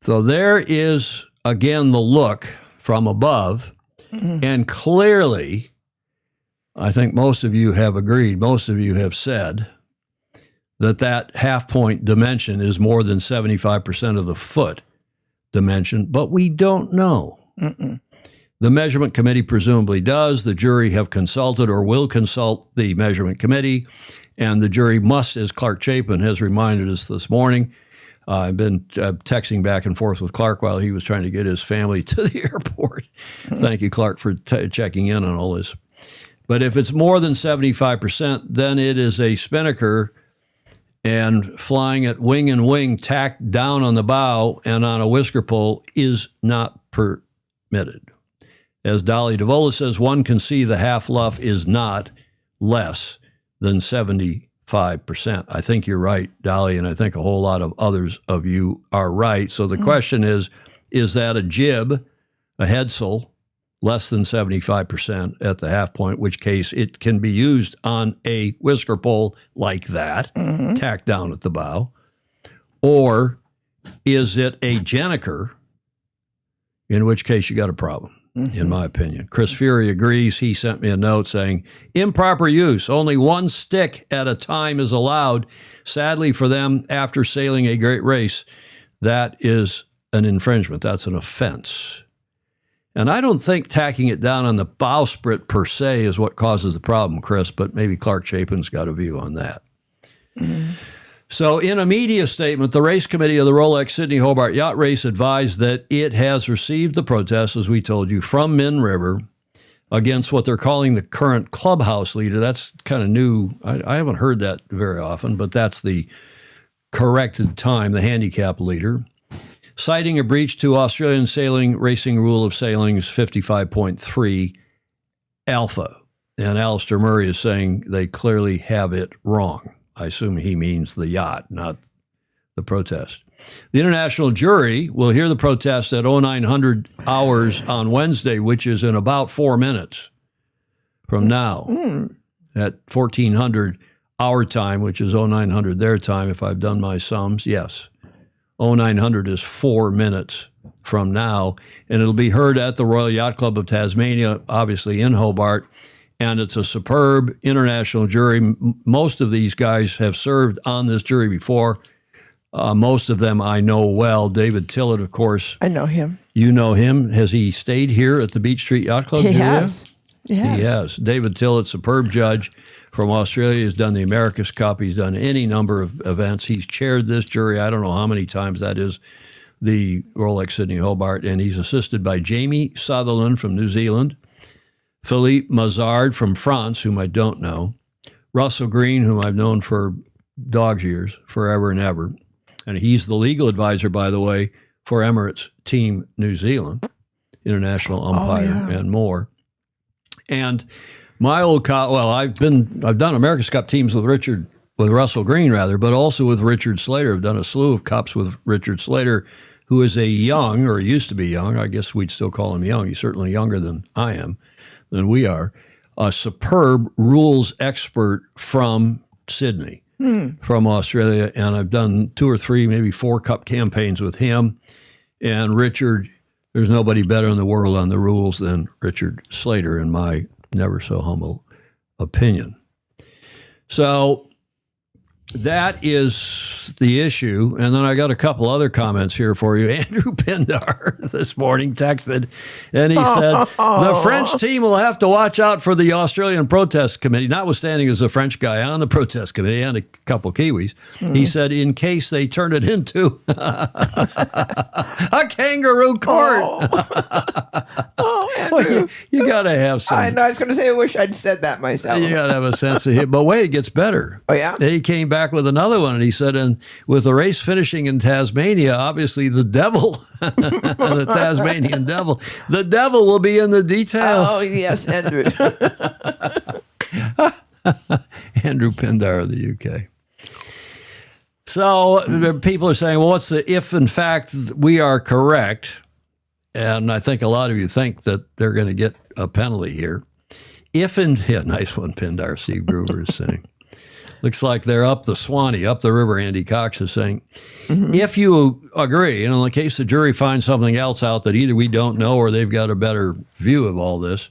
So there is, again, the look from above. And clearly, I think most of you have agreed, most of you have said that half-point dimension is more than 75% of the foot dimension, but we don't know. The measurement committee presumably does. The jury have consulted or will consult the measurement committee, and the jury must, as Clark Chapin has reminded us this morning. I've been texting back and forth with Clark while he was trying to get his family to the airport. Thank you, Clark, for checking in on all this. But if it's more than 75%, then it is a spinnaker, and flying at wing and wing tacked down on the bow and on a whisker pole is not permitted. As Dolly DeVola says, one can see the half luff is not less than 75%. I think you're right, Dolly, and I think a whole lot of others of you are right. So the question is that a jib, a headsail, less than 75% at the half point, which case it can be used on a whisker pole like that, tacked down at the bow? Or is it a gennaker, in which case you got a problem? In my opinion. Chris Fury agrees. He sent me a note saying, improper use, only one stick at a time is allowed. Sadly for them, after sailing a great race, that is an infringement. That's an offense. And I don't think tacking it down on the bowsprit per se is what causes the problem, Chris, but maybe Clark Chapin's got a view on that. So in a media statement, the race committee of the Rolex Sydney Hobart Yacht Race advised that it has received the protest, as we told you, from Min River against what they're calling the current clubhouse leader. That's kind of new. I haven't heard that very often, but that's the corrected time, the handicap leader, citing a breach to Australian Sailing Racing Rule of Sailing's 55.3 alpha. And Alistair Murray is saying they clearly have it wrong. I assume he means the yacht, not the protest. The international jury will hear the protest at 0900 hours on Wednesday, which is in about 4 minutes from now. At 1400 our time, which is 0900 their time, if I've done my sums, yes. 0900 is 4 minutes from now, and it'll be heard at the Royal Yacht Club of Tasmania, obviously in Hobart. And it's a superb international jury. Most of these guys have served on this jury before. Most of them I know well. David Tillett, of course. I know him. You know him. Has he stayed here at the Beach Street Yacht Club? He has. He has. David Tillett, superb judge from Australia, has done the America's Cup. He's done any number of events. He's chaired this jury. I don't know how many times that is, the Rolex Sydney Hobart. And he's assisted by Jamie Sutherland from New Zealand, Philippe Mazard from France, whom I don't know, Russell Green, whom I've known for dog's years, forever and ever. And he's the legal advisor, by the way, for Emirates Team New Zealand, international umpire and more. And my old I've done America's Cup teams with Russell Green, but also with Richard Slater. I've done a slew of cups with Richard Slater, who is a young, or used to be young, I guess we'd still call him young. He's certainly younger than I am. Than we are, a superb rules expert from Sydney, from Australia. And I've done 2 or 3, maybe 4 cup campaigns with him. And Richard, there's nobody better in the world on the rules than Richard Slater, in my never so humble opinion. So that is the issue. And then I got a couple other comments here for you. Andrew Pindar this morning texted, and he said, the French team will have to watch out for the Australian protest committee, notwithstanding there's a French guy on the protest committee and a couple Kiwis. He said, in case they turn it into a kangaroo court. Andrew. Well, you got to have some. I know. I was going to say, I wish I'd said that myself. You got to have a sense of him. But wait, it gets better. Oh, yeah? He came back with another one, and he said, and with the race finishing in Tasmania, obviously the devil, the Tasmanian devil, the devil will be in the details. Oh, yes, Andrew. Andrew Pindar of the UK. So people are saying, well, what's the, if in fact we are correct, and I think a lot of you think that they're going to get a penalty here. If in, yeah, nice one, Pindar, Steve Groover is saying. Looks like they're up the Swanee, up the river, Andy Cox is saying. If you agree, and in the case the jury finds something else out that either we don't know or they've got a better view of all this,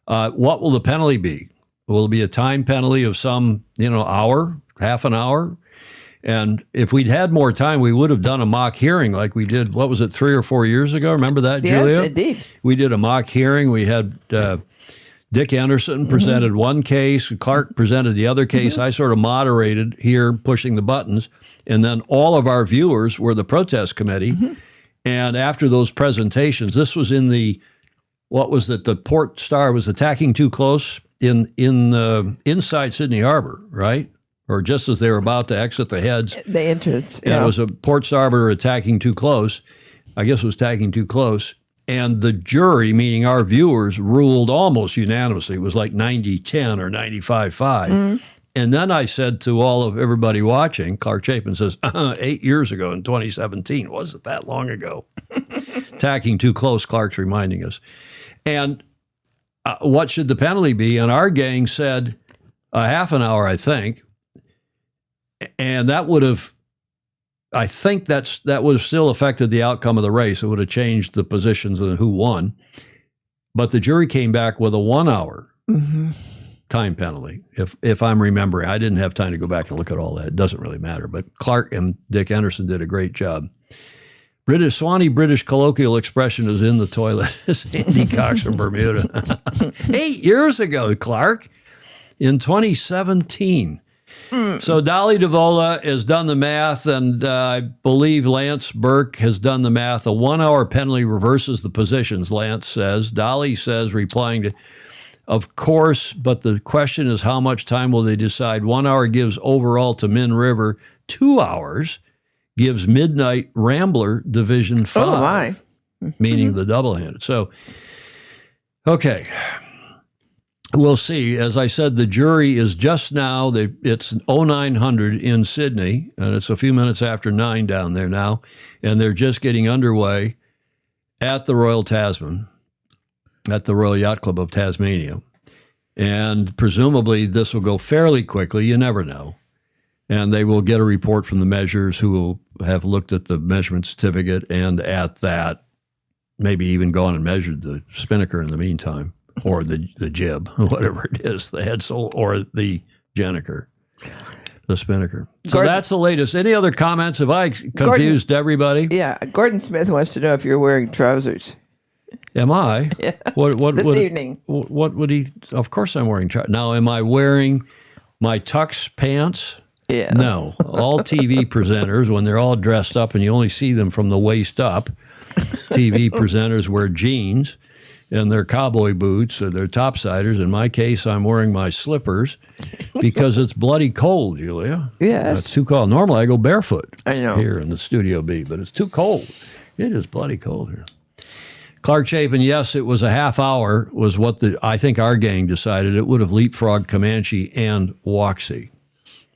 what will the penalty be? Will it be a time penalty of some, hour, half an hour? And if we'd had more time, we would have done a mock hearing like we did, what was it, 3 or 4 years ago? Remember that, Julia? Yes, indeed. We did a mock hearing. We had Dick Anderson presented one case. Clark presented the other case. I sort of moderated here, pushing the buttons. And then all of our viewers were the protest committee. And after those presentations, this was in the, what was it? The Port Star was attacking too close inside Sydney Harbor, right? Or just as they were about to exit the heads. The entrance. And it was a Port Starboard attacking too close. I guess it was attacking too close. And the jury, meaning our viewers, ruled almost unanimously. It was like 90-10 or 95-5. And then I said to everybody watching, Clark Chapin says, 8 years ago in 2017, wasn't that long ago? Attacking too close, Clark's reminding us. And what should the penalty be? And our gang said a half an hour, I think. And that would have, I think that would have still affected the outcome of the race. It would have changed the positions of who won. But the jury came back with a 1 hour time penalty, if I'm remembering. I didn't have time to go back and look at all that. It doesn't really matter. But Clark and Dick Anderson did a great job. Swanee British colloquial expression is in the toilet. It's Andy Cox from Bermuda. 8 years ago, Clark, in 2017. So Dolly DeVola has done the math, and I believe Lance Burke has done the math. A 1 hour penalty reverses the positions, Lance says. Dolly says, replying to, of course, but the question is how much time will they decide? 1 hour gives overall to Min River. 2 hours gives Midnight Rambler Division 5. Oh, my. Meaning the double-handed. So, okay. We'll see. As I said, the jury is just now, it's 0900 in Sydney, and it's a few minutes after 9 down there now, and they're just getting underway at the Royal Tasman, at the Royal Yacht Club of Tasmania. And presumably this will go fairly quickly. You never know. And they will get a report from the measurers who will have looked at the measurement certificate and at that, maybe even gone and measured the spinnaker in the meantime. Or the jib, whatever it is, the headsail or the gennaker, the spinnaker. So that's the latest. Any other comments? Have I confused everybody? Yeah. Gordon Smith wants to know if you're wearing trousers. Am I? Yeah. What this evening. What would he? Of course I'm wearing trousers. Now, am I wearing my tux pants? Yeah. No. All TV presenters, when they're all dressed up and you only see them from the waist up, TV presenters wear jeans and their cowboy boots or their topsiders. In my case, I'm wearing my slippers because it's bloody cold, Julia. Yes. It's too cold. Normally, I go barefoot here in the Studio B, but it's too cold. It is bloody cold here. Clark Chapin, yes, it was a half hour, was what I think our gang decided. It would have leapfrogged Comanche and Waxy.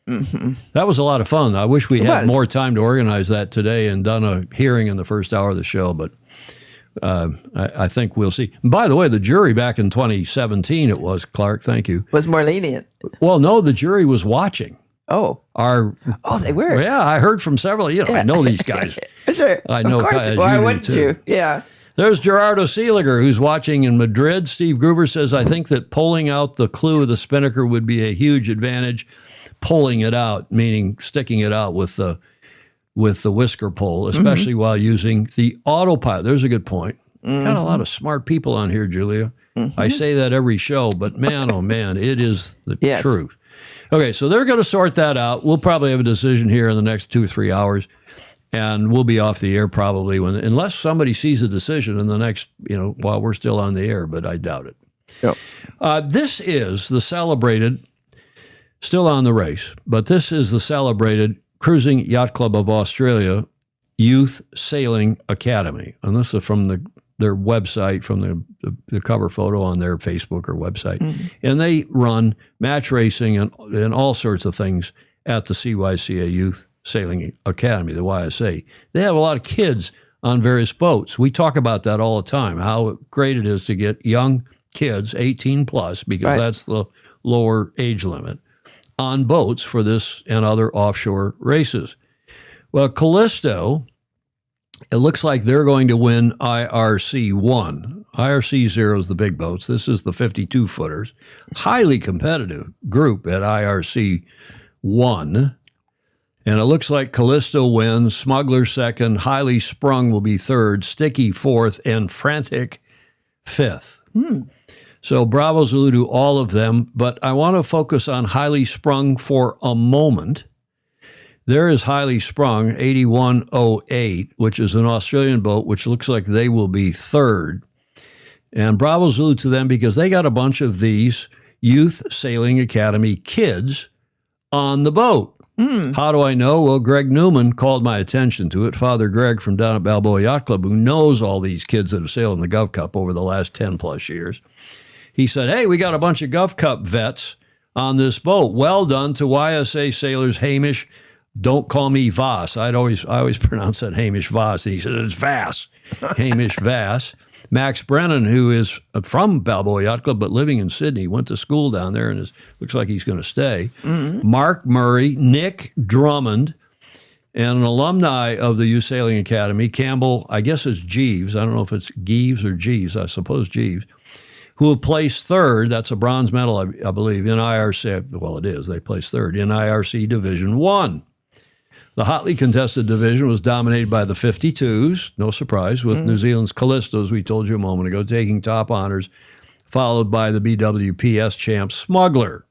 That was a lot of fun. I wish we had more time to organize that today and done a hearing in the first hour of the show, but I think we'll see. And by the way, the jury back in 2017, it was, Clark, thank you. Was more lenient. Well, no, the jury was watching. Oh. They were? Yeah, I heard from several. I know these guys. Sure. I know. Of course. Why wouldn't you? Yeah. There's Gerardo Seeliger, who's watching in Madrid. Steve Gruber says, I think that pulling out the clue of the spinnaker would be a huge advantage. Pulling it out, meaning sticking it out with the whisker pole, especially while using the autopilot. There's a good point. Got a lot of smart people on here, Julia. I say that every show, but man, oh man, it is the truth. Okay, so they're going to sort that out. We'll probably have a decision here in the next 2 or 3 hours, and we'll be off the air probably unless somebody sees a decision in the next, while we're still on the air, but I doubt it. Yep. This is the celebrated, still on the race, but this is the celebrated Cruising Yacht Club of Australia Youth Sailing Academy. And this is from their website, from the cover photo on their Facebook or website. And they run match racing and all sorts of things at the CYCA Youth Sailing Academy, the YSA. They have a lot of kids on various boats. We talk about that all the time, how great it is to get young kids, 18 plus, because that's the lower age limit, on boats for this and other offshore races. Well, Callisto, it looks like they're going to win IRC 1. IRC 0 is the big boats. This is the 52-footers. Highly competitive group at IRC 1. And it looks like Callisto wins, Smuggler second, Highly Sprung will be third, Sticky fourth, and Frantic fifth. So Bravo Zulu to all of them, but I want to focus on Highly Sprung for a moment. There is Highly Sprung, 8108, which is an Australian boat, which looks like they will be third. And Bravo Zulu to them because they got a bunch of these Youth Sailing Academy kids on the boat. How do I know? Well, Greg Newman called my attention to it. Father Greg from down at Balboa Yacht Club, who knows all these kids that have sailed in the Gov Cup over the last 10 plus years. He said, hey, we got a bunch of Gov Cup vets on this boat. Well done to YSA sailors Hamish. Don't call me Voss. I always pronounce that Hamish Voss. And he said, it's Vass. Hamish Vass. Max Brennan, who is from Balboa Yacht Club but living in Sydney, went to school down there and looks like he's going to stay. Mark Murray, Nick Drummond, and an alumni of the Youth Sailing Academy, Campbell, I guess it's Jeeves. I don't know if it's Geeves or Jeeves. I suppose Jeeves, who have placed third. That's a bronze medal, I believe, in IRC. Well, it is. They placed third in IRC Division 1. The hotly contested division was dominated by the 52s, no surprise, with New Zealand's Callistos, we told you a moment ago, taking top honors, followed by the BWPS champ Smuggler.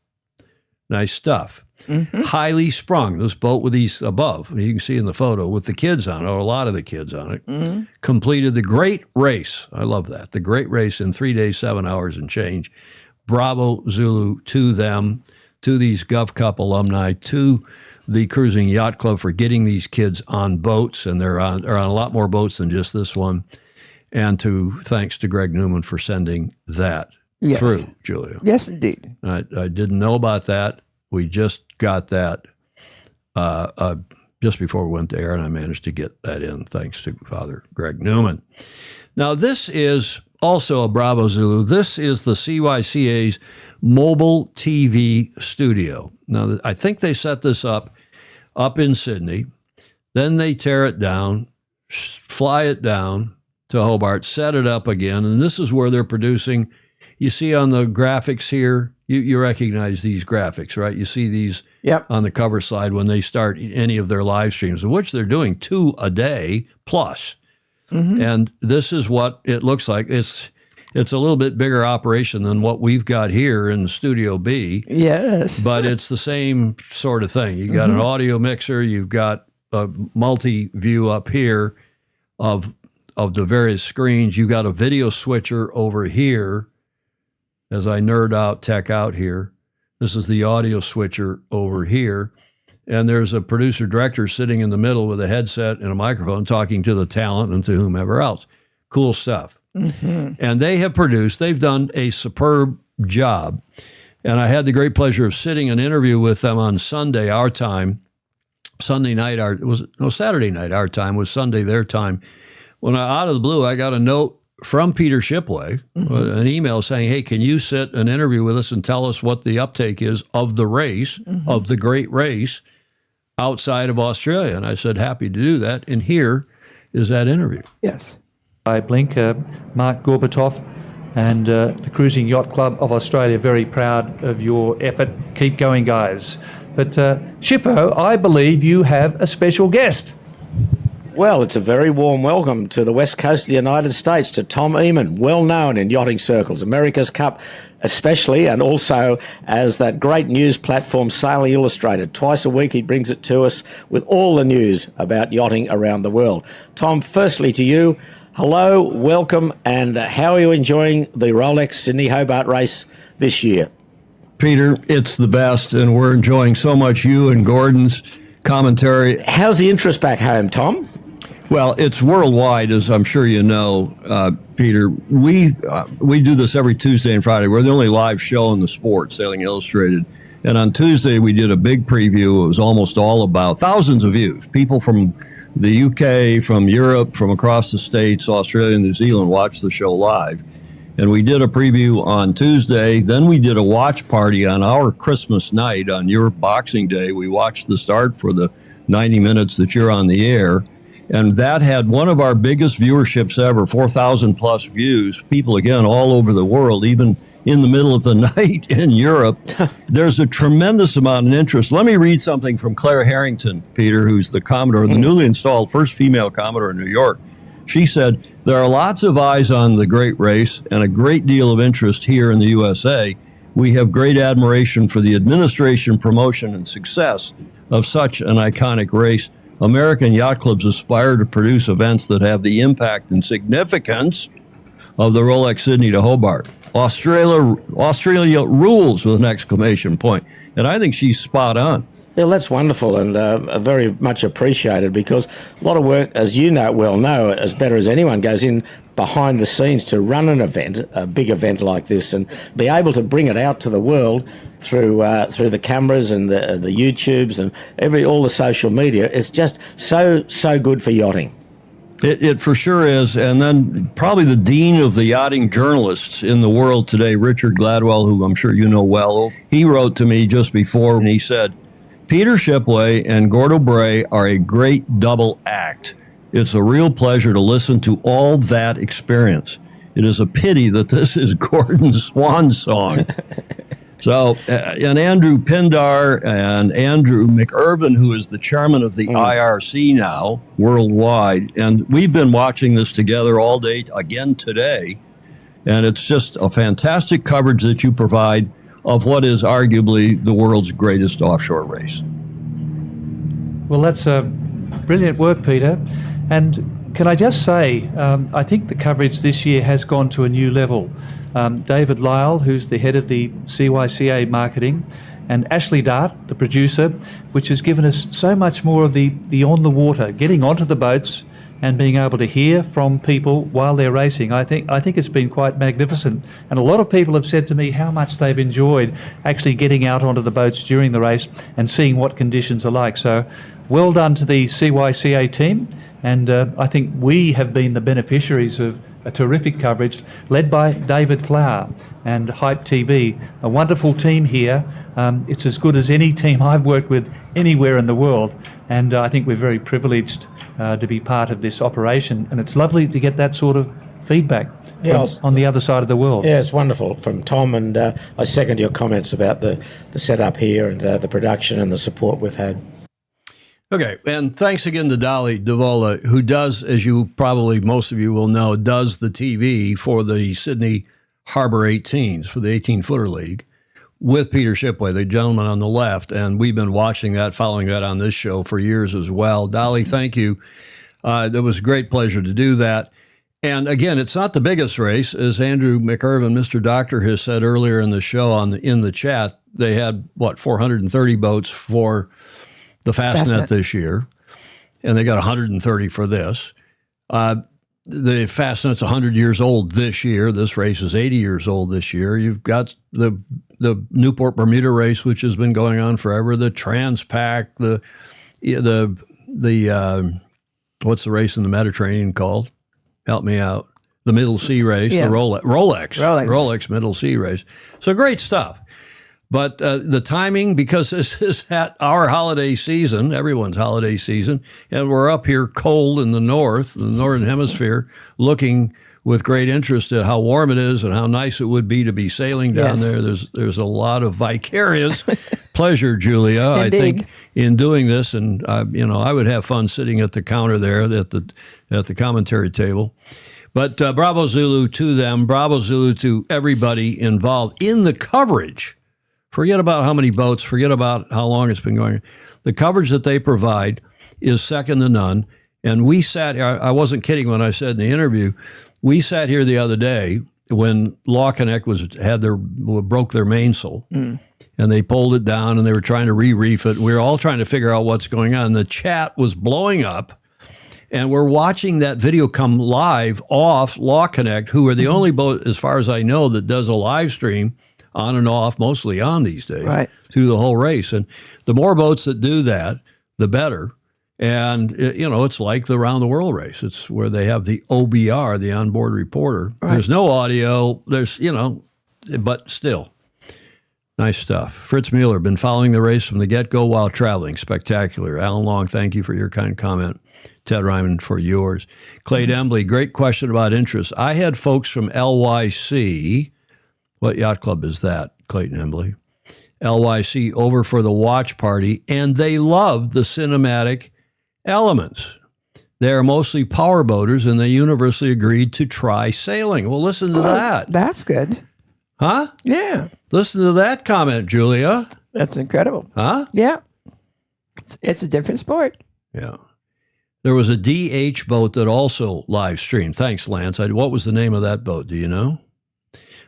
Nice stuff. Highly Sprung, this boat with these above, you can see in the photo, with the kids on it, or a lot of the kids on it, completed the Great Race. I love that. The Great Race in 3 days, 7 hours and change. Bravo Zulu to them, to these Gov Cup alumni, to the Cruising Yacht Club for getting these kids on boats, and they're on a lot more boats than just this one. And thanks to Greg Newman for sending that through, Julia. Yes, indeed. I didn't know about that. We just got that just before we went to air, and I managed to get that in thanks to Father Greg Newman. Now, this is also a Bravo Zulu. This is the CYCA's mobile TV studio. Now, I think they set this up in Sydney. Then they tear it down, fly it down to Hobart, set it up again, and this is where they're producing. You see on the graphics here, you recognize these graphics, right? You see these on the cover slide when they start any of their live streams, of which they're doing 2 a day plus. And this is what it looks like. It's a little bit bigger operation than what we've got here in Studio B. Yes. But it's the same sort of thing. You got an audio mixer, you've got a multi-view up here of the various screens. You've got a video switcher over here. As I nerd out, tech out here, this is the audio switcher over here. And there's a producer-director sitting in the middle with a headset and a microphone talking to the talent and to whomever else. Cool stuff. And they've done a superb job. And I had the great pleasure of sitting an interview with them on Sunday, our time. Saturday night, our time was Sunday, their time. When out of the blue, I got a note from Peter Shipley, an email saying, hey, can you sit an interview with us and tell us what the uptake is of the race, of the Great Race outside of Australia? And I said, happy to do that. And here is that interview. Yes. By Blink, Mark Gorbatov, and the Cruising Yacht Club of Australia, very proud of your effort. Keep going, guys. But Shippo, I believe you have a special guest. Well, it's a very warm welcome to the west coast of the United States, to Tom Eamon, well known in yachting circles, America's Cup especially, and also as that great news platform Sailing Illustrated. Twice a week he brings it to us with all the news about yachting around the world. Tom, firstly to you, hello, welcome, and how are you enjoying the Rolex Sydney Hobart race this year? Peter, it's the best, and we're enjoying so much you and Gordon's commentary. How's the interest back home, Tom? Well, it's worldwide, as I'm sure you know, Peter. We do this every Tuesday and Friday. We're the only live show in the sport, Sailing Illustrated. And on Tuesday, we did a big preview. It was almost all about thousands of views. People from the UK, from Europe, from across the States, Australia, New Zealand watched the show live. And we did a preview on Tuesday. Then we did a watch party on our Christmas night, on your Boxing Day. We watched the start for the 90 minutes that you're on the air. And that had one of our biggest viewerships ever, 4,000 plus views. People, again, all over the world, even in the middle of the night in Europe. There's a tremendous amount of interest. Let me read something from Claire Harrington, Peter, who's the Commodore, the newly installed first female Commodore in New York. She said, there are lots of eyes on the great race and a great deal of interest here in the USA. We have great admiration for the administration, promotion, and success of such an iconic race. American yacht clubs aspire to produce events that have the impact and significance of the Rolex Sydney to Hobart. Australia rules with an exclamation point. And I think she's spot on. Well, that's wonderful and very much appreciated, because a lot of work, as you well know, as better as anyone, goes in behind the scenes to run an event, a big event like this, and be able to bring it out to the world through the cameras and the YouTubes and all the social media. It's just so good for yachting. It for sure is. And then probably the dean of the yachting journalists in the world today, Richard Gladwell, who I'm sure you know well, he wrote to me just before and he said, Peter Shipley and Gordo Bray are a great double act. It's a real pleasure to listen to all that experience. It is a pity that this is Gordon's swan song. So, and Andrew Pindar and Andrew McIrvin, who is the chairman of the IRC now worldwide, and we've been watching this together all day again today, and it's just a fantastic coverage that you provide of what is arguably the world's greatest offshore race. Well, that's brilliant work, Peter. And can I just say, I think the coverage this year has gone to a new level. David Lyle, who's the head of the CYCA marketing, and Ashley Dart, the producer, which has given us so much more of the on the water, getting onto the boats and being able to hear from people while they're racing. I think it's been quite magnificent. And a lot of people have said to me how much they've enjoyed actually getting out onto the boats during the race and seeing what conditions are like. So well done to the CYCA team. And I think we have been the beneficiaries of a terrific coverage led by David Flower and Hype TV, a wonderful team here. It's as good as any team I've worked with anywhere in the world. And I think we're very privileged to be part of this operation. And it's lovely to get that sort of feedback on the other side of the world. Yeah, it's wonderful from Tom, and I second your comments about the setup here and the production and the support we've had. Okay, and thanks again to Dolly Davola, who does, as you probably most of you will know, does the TV for the Sydney Harbor 18s, for the 18-footer league, with Peter Shipley, the gentleman on the left, and we've been watching that, following that on this show for years as well. Dolly, thank you. It was a great pleasure to do that. And again, it's not the biggest race, as Andrew McIrvin, Mr. Doctor, has said earlier in the show in the chat. They had, 430 boats for the Fastnet this year, and they got 130 for this. The Fastnet's 100 years old this year. This race is 80 years old this year. You've got the Newport Bermuda race, which has been going on forever. The Transpac, the what's the race in the Mediterranean called? Help me out. The Middle Sea race, the Rolex Middle Sea race. So great stuff. But the timing, because this is at our holiday season, everyone's holiday season, and we're up here cold in the northern hemisphere, looking with great interest at how warm it is and how nice it would be to be sailing down there. There's a lot of vicarious pleasure, Julia, I think, in doing this. And, I would have fun sitting at the counter there at the commentary table. But bravo Zulu to them, bravo Zulu to everybody involved in the coverage. Forget about how many boats, forget about how long it's been going. The coverage that they provide is second to none. And we sat here, I wasn't kidding when I said in the interview, we sat here the other day when Law Connect broke their mainsail. And they pulled it down and they were trying to re-reef it. We were all trying to figure out what's going on. The chat was blowing up. And we're watching that video come live off Law Connect, who are the only boat, as far as I know, that does a live stream on and off, mostly on these days, through the whole race. And the more boats that do that, the better. And, it's like the Round the World race. It's where they have the OBR, the onboard reporter. Right. There's no audio. But still, nice stuff. Fritz Mueller, been following the race from the get-go while traveling. Spectacular. Alan Long, thank you for your kind comment. Ted Ryman for yours. Clay Dembley, great question about interest. I had folks from LYC What yacht club is that, Clayton Embley? LYC over for the watch party, and they loved the cinematic elements. They are mostly power boaters, and they universally agreed to try sailing. Well, listen to that. That's good. Huh? Yeah. Listen to that comment, Julia. That's incredible. Huh? Yeah. It's a different sport. Yeah. There was a DH boat that also live streamed. Thanks, Lance. What was the name of that boat? Do you know?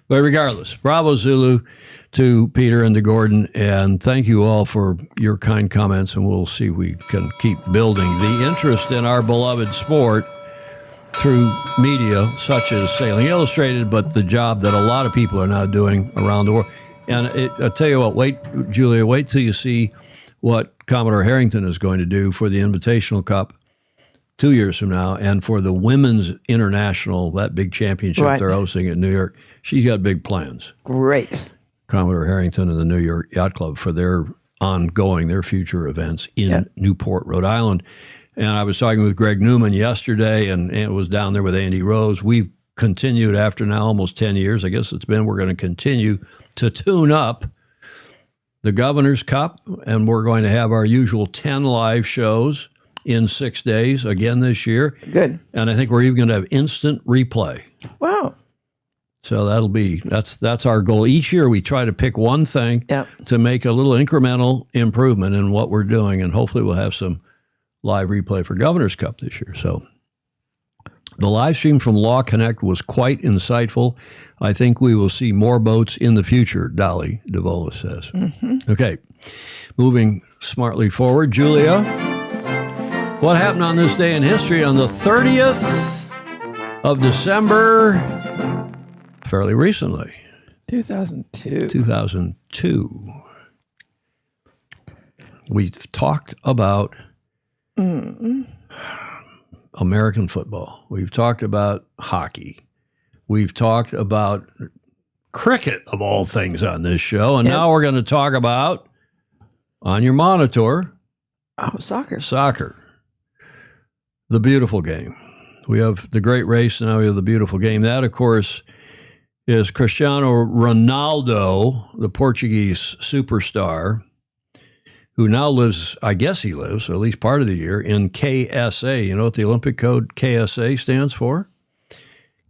But regardless, Bravo Zulu to Peter and to Gordon, and thank you all for your kind comments, and we'll see if we can keep building the interest in our beloved sport through media such as Sailing Illustrated, but the job that a lot of people are now doing around the world. And I'll tell you what, wait, Julia, wait till you see what Commodore Harrington is going to do for the Invitational Cup 2 years from now, and for the Women's International, that big championship they're hosting in New York. She's got big plans. Great. Commodore Harrington and the New York Yacht Club for their future events in Newport, Rhode Island. And I was talking with Greg Newman yesterday, and it was down there with Andy Rose. We've continued after now almost 10 years, I guess we're going to continue to tune up the Governor's Cup, and we're going to have our usual 10 live shows in 6 days again this year. Good. And I think we're even going to have instant replay. Wow. So that's our goal. Each year we try to pick one thing to make a little incremental improvement in what we're doing, and hopefully we'll have some live replay for Governor's Cup this year. So the live stream from Law Connect was quite insightful. I think we will see more boats in the future, Dolly DeVola says. Mm-hmm. Okay, moving smartly forward. Julia, what happened on this day in history on the 30th of December, fairly recently? 2002. We've talked about American football. We've talked about hockey. We've talked about cricket, of all things, on this show. And now we're going to talk about, on your monitor, soccer. Soccer. The beautiful game. We have the great race, and now we have the beautiful game. That, of course, is Cristiano Ronaldo, the Portuguese superstar, who now lives, I guess he lives, or at least part of the year, in KSA. You know what the Olympic code KSA stands for?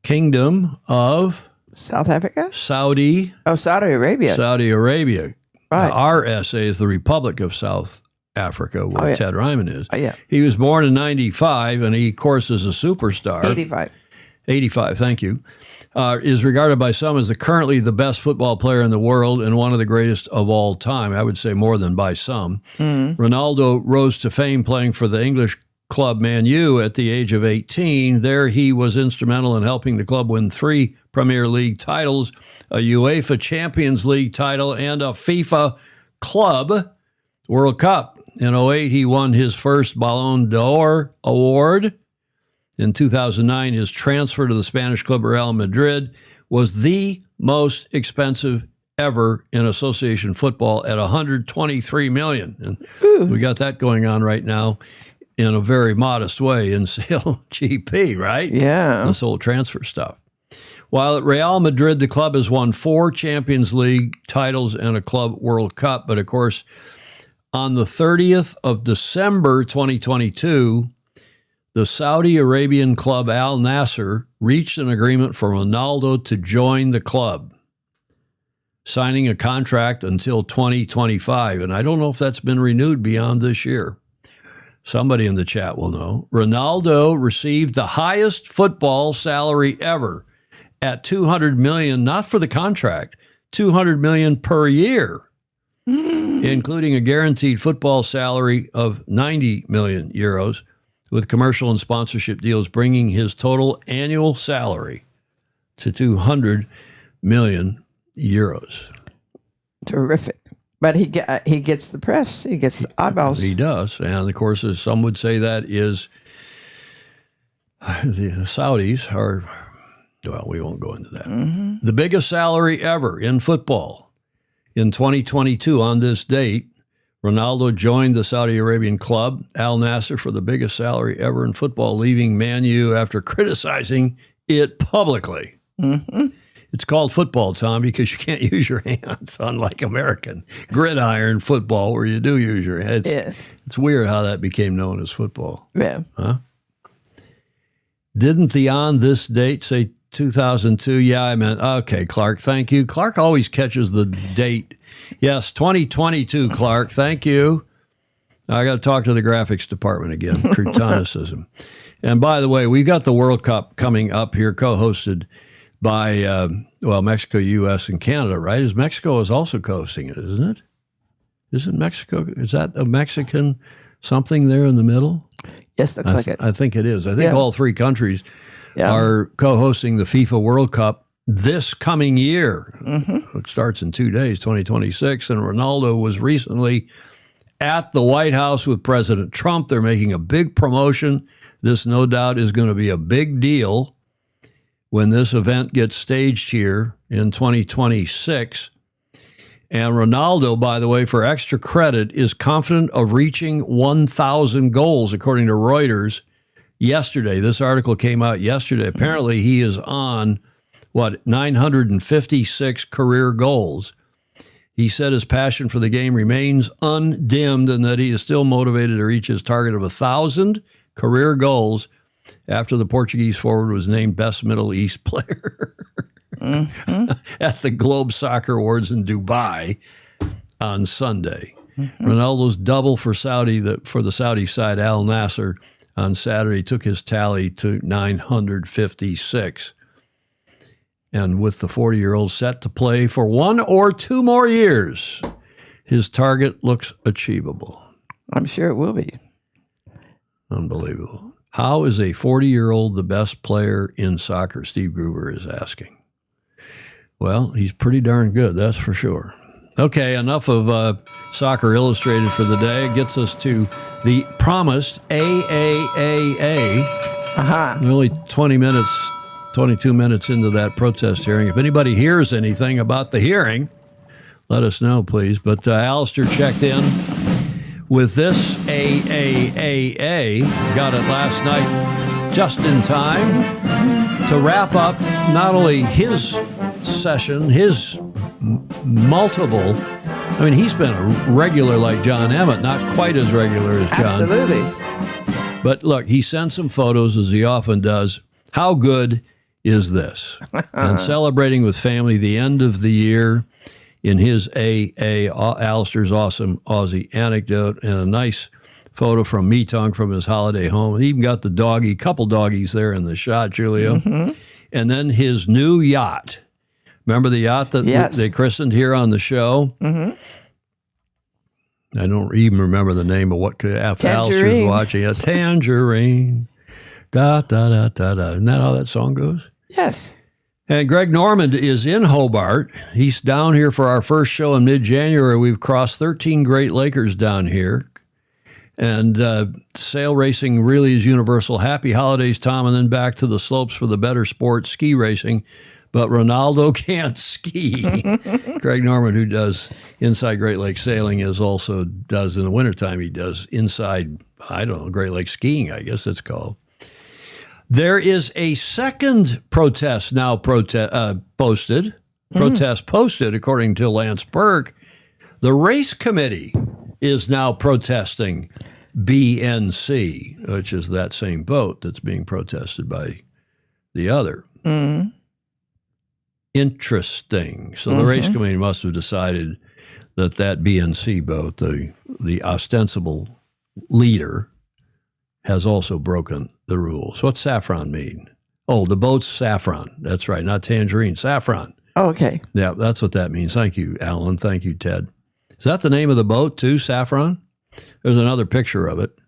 Kingdom of South Africa? Saudi. Oh, Saudi Arabia. Saudi Arabia. Right. RSA is the Republic of South Africa, where Ted Ryman is. Oh, yeah. He was born in 95, and he, of course, is a superstar. 85. 85, thank you. Is regarded by some as currently the best football player in the world and one of the greatest of all time. I would say more than by some. Ronaldo rose to fame playing for the English club Man U at the age of 18. There he was instrumental in helping the club win 3 Premier League titles, a UEFA Champions League title, and a FIFA Club World Cup. In 2008, he won his first Ballon d'Or award. In 2009, his transfer to the Spanish club Real Madrid was the most expensive ever in association football at $123 million. And we got that going on right now in a very modest way in Sale GP, right? Yeah. This whole transfer stuff. While at Real Madrid, the club has won 4 Champions League titles and a Club World Cup. But of course, on the 30th of December, 2022, the Saudi Arabian club Al Nassr reached an agreement for Ronaldo to join the club, signing a contract until 2025. And I don't know if that's been renewed beyond this year. Somebody in the chat will know. Ronaldo received the highest football salary ever at $200 million, not for the contract, $200 million per year, including a guaranteed football salary of 90 million euros, with commercial and sponsorship deals bringing his total annual salary to 200 million euros. Terrific. But he gets the press. He gets the eyeballs. He does. And, of course, as some would say, that is the Saudis are, well, we won't go into that. Mm-hmm. The biggest salary ever in football. In 2022, on this date, Ronaldo joined the Saudi Arabian club Al Nassr for the biggest salary ever in football, leaving Man U after criticizing it publicly. Mm-hmm. It's called football, Tom, because you can't use your hands, unlike American gridiron football, where you do use your hands. Yes. It's weird how that became known as football. Yeah. Huh? Didn't the on this date say 2002? Yeah, I meant, okay, Clark, thank you. Clark always catches the date. Yes, 2022, Clark, thank you. I got to talk to the graphics department again, Crutonicism. And by the way, we've got the World Cup coming up here, co-hosted by, Mexico, U.S., and Canada, right? Mexico is also co-hosting it, isn't it? Isn't Mexico, is that a Mexican something there in the middle? Yes, looks like it. I think it is. I think all three countries are co-hosting the FIFA World Cup this coming year. It starts in 2 days, 2026, and Ronaldo was recently at the White House with President Trump. They're making a big promotion. This, no doubt, is going to be a big deal when this event gets staged here in 2026. And Ronaldo, by the way, for extra credit, is confident of reaching 1,000 goals, according to Reuters yesterday. This article came out yesterday. Apparently, he is on, 956 career goals. He said his passion for the game remains undimmed and that he is still motivated to reach his target of 1,000 career goals after the Portuguese forward was named Best Middle East Player at the Globe Soccer Awards in Dubai on Sunday. Ronaldo's double for the Saudi side, Al Nasser, on Saturday took his tally to 956. And with the 40-year-old set to play for 1 or 2 more years, his target looks achievable. I'm sure it will be. Unbelievable. How is a 40-year-old the best player in soccer? Steve Gruber is asking. Well, he's pretty darn good, that's for sure. Okay, enough of Soccer Illustrated for the day. It gets us to the promised AAAA. Only 22 minutes into that protest hearing. If anybody hears anything about the hearing, let us know, please. But Alistair checked in with this AAAA. Got it last night just in time to wrap up not only his session, his multiple. I mean, he's been a regular like John Emmett, not quite as regular as John. Absolutely. But look, he sent some photos, as he often does. How good is this? And celebrating with family the end of the year in his Alistair's awesome Aussie anecdote, and a nice photo from Meetong from his holiday home. He even got the couple doggies there in the shot, Julio. And then his new yacht. Remember the yacht that they christened here on the show? I don't even remember the name of what Alistair's watching. A Tangerine. Da, da, da, da, da. Isn't that how that song goes? Yes. And Greg Normand is in Hobart. He's down here for our first show in mid-January. We've crossed 13 Great Lakers down here. And sail racing really is universal. Happy holidays, Tom, and then back to the slopes for the better sport, ski racing. But Ronaldo can't ski. Greg Normand, who does inside Great Lakes sailing, also does in the wintertime, he does inside, Great Lakes skiing, I guess it's called. There is a second protest now posted, according to Lance Burke. The race committee is now protesting BNC, which is that same boat that's being protested by the other. Interesting. So the race committee must have decided that BNC boat, the ostensible leader, has also broken the rules. What's saffron mean? Oh, the boat's saffron. That's right, not tangerine, saffron. Oh, okay. Yeah, that's what that means. Thank you, Alan. Thank you, Ted. Is that the name of the boat, too, saffron? There's another picture of it.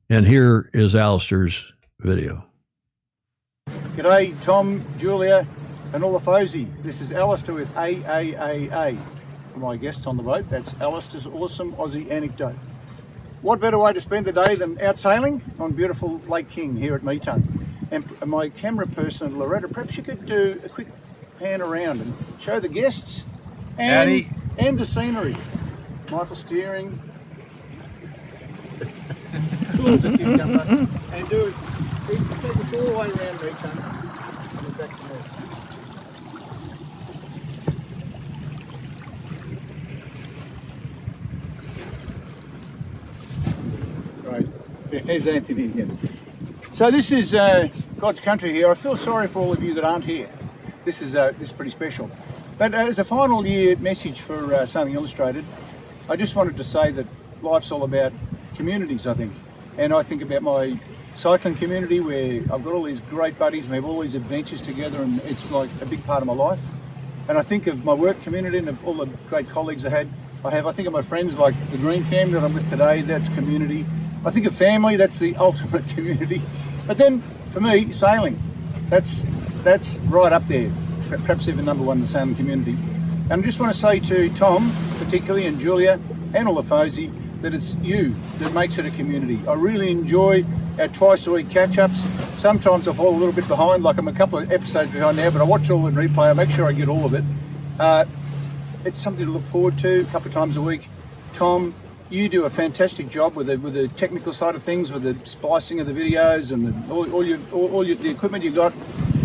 And here is Alistair's video. G'day, Tom, Julia, and all the Fosey. This is Alistair with AAAA. For my guest on the boat, that's Alistair's awesome Aussie anecdote. What better way to spend the day than out sailing on beautiful Lake King here at Meetong? And my camera person, Loretta, perhaps you could do a quick pan around and show the guests and the scenery. Michael steering. Cool as a cucumber. And take us all the way around Meetong. Right, there's Anthony again. So this is God's country here. I feel sorry for all of you that aren't here. This is pretty special. But as a final year message for Sailing Illustrated, I just wanted to say that life's all about communities, I think. And I think about my cycling community where I've got all these great buddies and we have all these adventures together, and it's like a big part of my life. And I think of my work community and of all the great colleagues I have. I think of my friends like the Green family that I'm with today, that's community. I think of family, that's the ultimate community. But then for me, sailing, that's right up there, perhaps even number one in the sailing community. And I just want to say to Tom, particularly, and Julia, and all the Fozy, that it's you that makes it a community. I really enjoy our twice-a-week catch-ups. Sometimes I fall a little bit behind, like I'm a couple of episodes behind now, but I watch all the replay, I make sure I get all of it. It's something to look forward to a couple of times a week. Tom, you do a fantastic job with the technical side of things, with the splicing of the videos and all the equipment you got.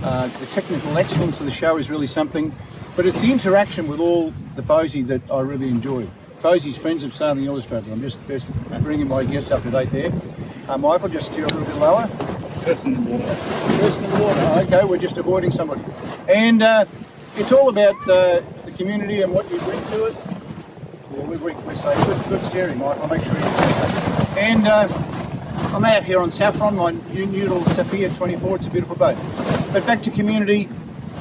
The technical excellence of the show is really something. But it's the interaction with all the Fozy that I really enjoy. Fozy's Friends of Sailing Illustrated. I'm just bringing my guests up to date there. Michael, just steer a little bit lower. Person in the water. Person in the water. Okay, we're just avoiding somebody. And it's all about the community and what you bring to it. Yeah, we're saying good steering, Michael. I'll make sure you do that. And I'm out here on Saffron, my new little Sophia 24. It's a beautiful boat. But back to community.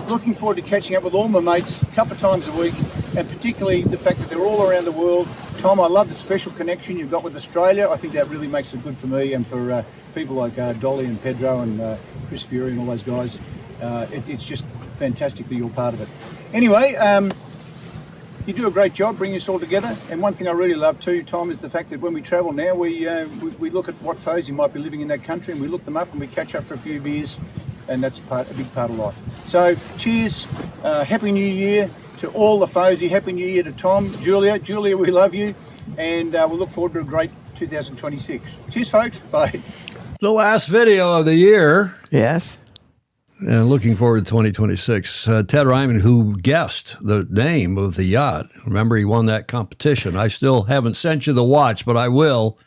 Looking forward to catching up with all my mates a couple of times a week, and particularly the fact that they're all around the world. Tom, I love the special connection you've got with Australia. I think that really makes it good for me and for people like Dolly and Pedro and Chris Fury and all those guys. It's just fantastic that you're part of it. Anyway, you do a great job bringing us all together. And one thing I really love too, Tom, is the fact that when we travel now, we look at what Fozy might be living in that country, and we look them up and we catch up for a few beers. And that's a big part of life. So cheers, Happy New Year to all the Fozy, Happy New Year to Tom, Julia, we love you, and we'll look forward to a great 2026. Cheers, folks, bye. The last video of the year. Yes. And looking forward to 2026. Ted Ryman, who guessed the name of the yacht. Remember, he won that competition. I still haven't sent you the watch, but I will.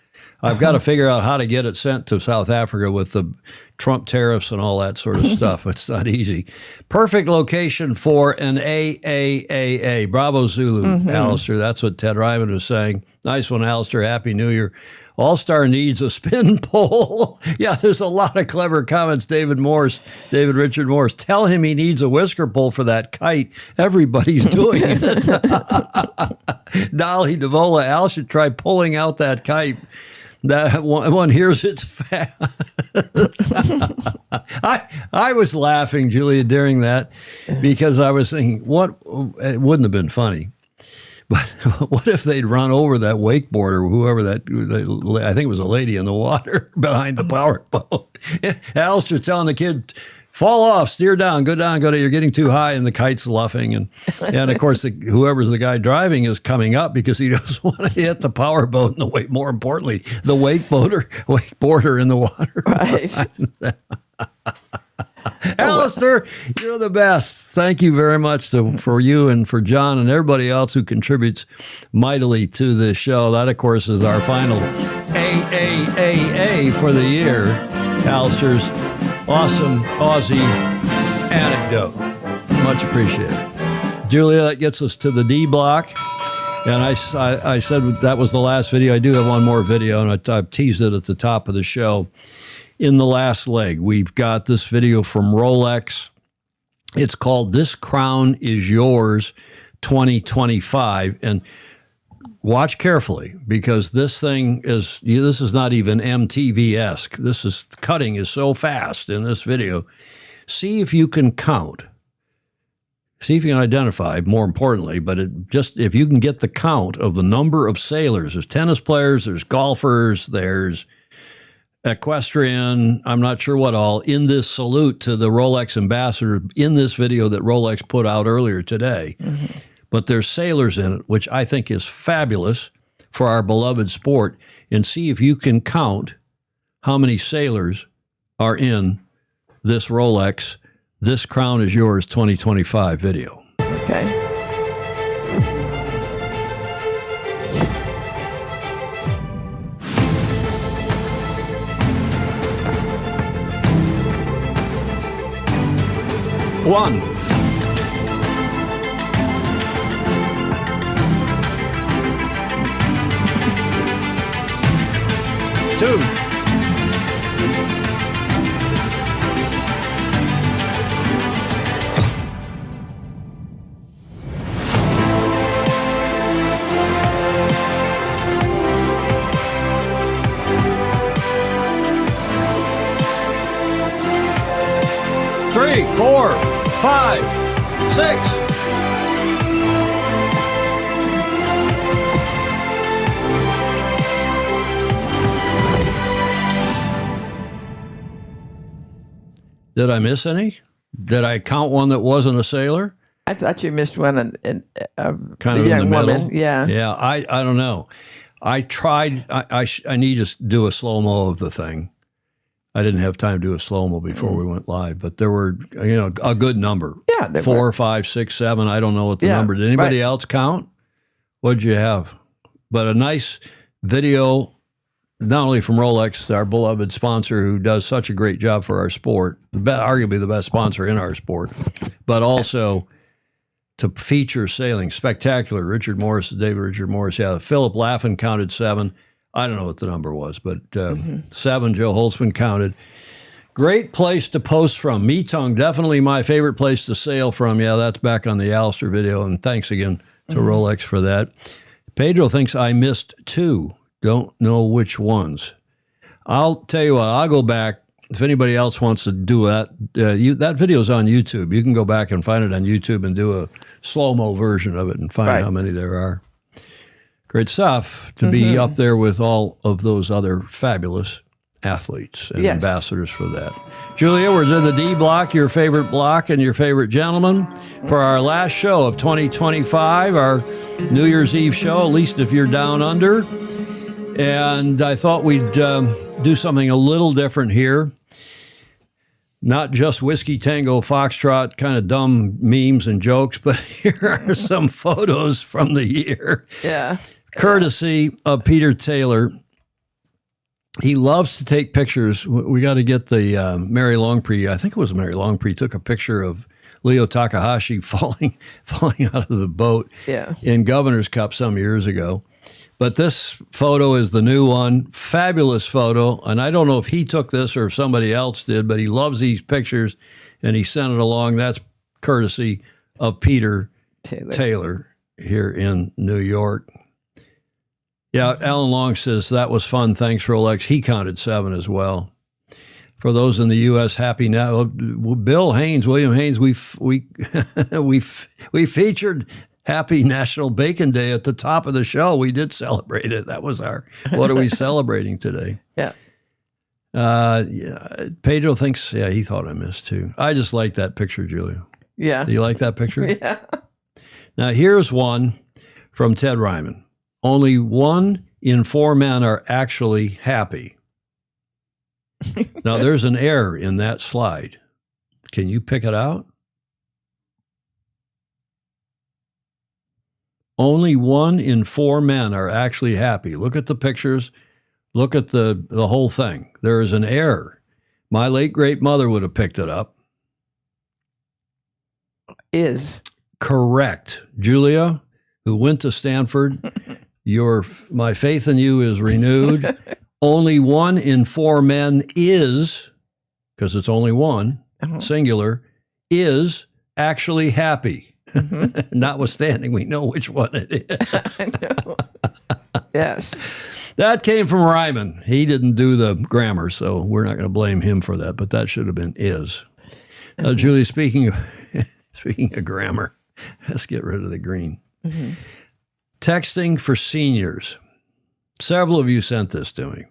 I've got to figure out how to get it sent to South Africa with the Trump tariffs and all that sort of stuff. It's not easy. Perfect location for an AAAA. Bravo Zulu, Alistair. That's what Ted Ryman was saying. Nice one, Alistair. Happy New Year. All-Star needs a spin pole. Yeah, there's a lot of clever comments. David Richard Morse. Tell him he needs a whisker pole for that kite. Everybody's doing it. Dolly Devola, Al should try pulling out that kite. That one hears it's fast. I was laughing, Julia, during that because I was thinking, it wouldn't have been funny. But what if they'd run over that wakeboarder, whoever I think it was a lady in the water behind the powerboat. Alistair telling the kid, fall off, steer down, go down, you're getting too high, and the kite's luffing. And of course, whoever's the guy driving is coming up because he doesn't want to hit the powerboat and more importantly, the wakeboarder in the water. Right. Alistair, you're the best. Thank you very much for you and for John and everybody else who contributes mightily to this show. That, of course, is our final AAAA for the year. Alistair's awesome Aussie anecdote. Much appreciated. Julia, that gets us to the D block. And I said that was the last video. I do have one more video, and I teased it at the top of the show. In the last leg, we've got this video from Rolex. It's called This Crown Is Yours 2025. And watch carefully because this is not even MTV-esque. Cutting is so fast in this video. See if you can count. See if you can identify, more importantly, but if you can get the count of the number of sailors. There's tennis players, there's golfers, there's equestrian, I'm not sure what all, in this salute to the Rolex ambassador in this video that Rolex put out earlier today. Mm-hmm. But there's sailors in it, which I think is fabulous for our beloved sport. And see if you can count how many sailors are in this Rolex This Crown is Yours 2025 video. Okay. One. Two. Three, 4, 5, 6. Did I miss any? Did I count one that wasn't a sailor? I thought you missed one in Kind the of in young the woman. middle. Yeah. Yeah. I don't know. I tried. I need to do a slow mo of the thing. I didn't have time to do a slow mo before we went live, but there were a good number. Yeah, there 4, were. 5, 6, 7. I don't know what the Yeah, number. Did anybody right. else count? What'd you have? But a nice video. Not only from Rolex, our beloved sponsor who does such a great job for our sport, arguably the best sponsor in our sport, but also to feature sailing. Spectacular. David Richard Morris. Yeah, Philip Laffin counted 7. I don't know what the number was, but 7, Joe Holtzman counted. Great place to post from. Meetung, definitely my favorite place to sail from. Yeah, that's back on the Alistair video, and thanks again to Rolex for that. Pedro thinks I missed 2. Don't know which ones. I'll tell you what, I'll go back. If anybody else wants to do that, that video's on YouTube. You can go back and find it on YouTube and do a slow-mo version of it and find how many there are. Great stuff to be up there with all of those other fabulous athletes and ambassadors for that. Julia, we're in the D block, your favorite block and your favorite gentleman, for our last show of 2025, our New Year's Eve show, at least if you're down under. And I thought we'd do something a little different here. Not just Whiskey Tango Foxtrot kind of dumb memes and jokes, but here are some photos from the year. Yeah. Courtesy of Peter Taylor. He loves to take pictures. We got to get the Mary Longprix. I think it was Mary Longprix took a picture of Leo Takahashi falling out of the boat in Governor's Cup some years ago. But this photo is the new one. Fabulous photo. And I don't know if he took this or if somebody else did, but he loves these pictures and he sent it along. That's courtesy of Peter Taylor here in New York. Yeah, Alan Long says, that was fun. Thanks, Rolex. He counted 7 as well. For those in the U.S., happy now. Bill Haynes, William Haynes, we featured Happy National Bacon Day at the top of the show. We did celebrate it. That was our, what are we celebrating today? Yeah. Pedro thinks, he thought I missed 2. I just like that picture, Julia. Yeah. Do you like that picture? Yeah. Now, here's one from Ted Ryman. Only 1 in 4 men are actually happy. Now, there's an error in that slide. Can you pick it out? Only 1 in 4 men are actually happy. Look at the pictures. Look at the whole thing. There is an error. My late great mother would have picked it up. Is correct. Julia, who went to Stanford, my faith in you is renewed. Only 1 in 4 men is, because it's only 1, singular, is actually happy. Notwithstanding, we know which one it is. I know. Yes. That came from Ryman. He didn't do the grammar, so we're not going to blame him for that, but that should have been is. Julie, speaking of grammar, let's get rid of the green. Texting for seniors. Several of you sent this to me.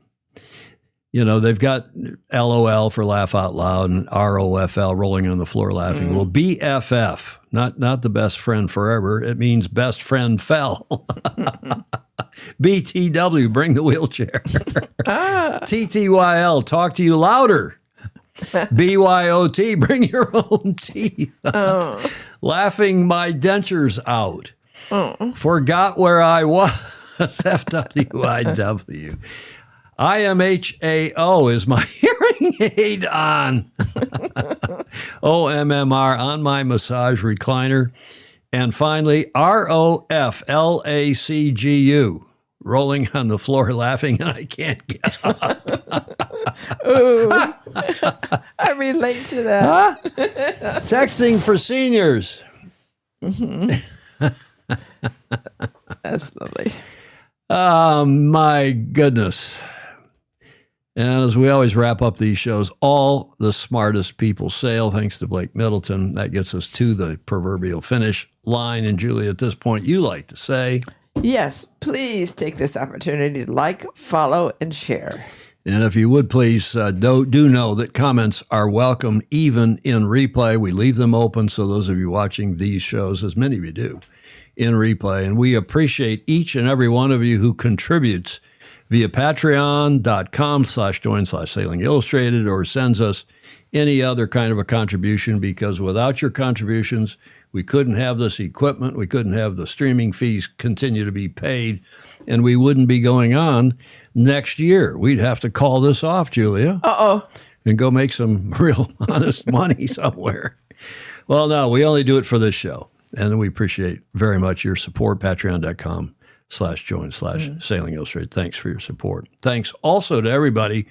You know, they've got LOL for laugh out loud and ROFL, rolling on the floor laughing. Well, BFF, not the best friend forever. It means best friend fell. BTW, bring the wheelchair. TTYL, talk to you louder. BYOT, bring your own teeth. Laughing my dentures out. Forgot where I was. FWIW. IMHAO is my hearing aid on. OMMR on my massage recliner. And finally, ROFLACGU. Rolling on the floor laughing and I can't get up. Ooh, I relate to that. Huh? Texting for seniors. That's lovely. Oh, my goodness. And as we always wrap up these shows, all the smartest people sail, thanks to Blake Middleton. That gets us to the proverbial finish line. And Julie, at this point, you like to say... Yes, please take this opportunity to like, follow, and share. And if you would please do know that comments are welcome even in replay. We leave them open, so those of you watching these shows, as many of you do, in replay. And we appreciate each and every one of you who contributes via patreon.com/join/Sailing Illustrated or sends us any other kind of a contribution, because without your contributions, we couldn't have this equipment, we couldn't have the streaming fees continue to be paid, and we wouldn't be going on next year. We'd have to call this off, Julia. And go make some real honest money somewhere. Well, no, we only do it for this show. And we appreciate very much your support, patreon.com/join/Sailing Illustrated. Thanks for your support. Thanks also to everybody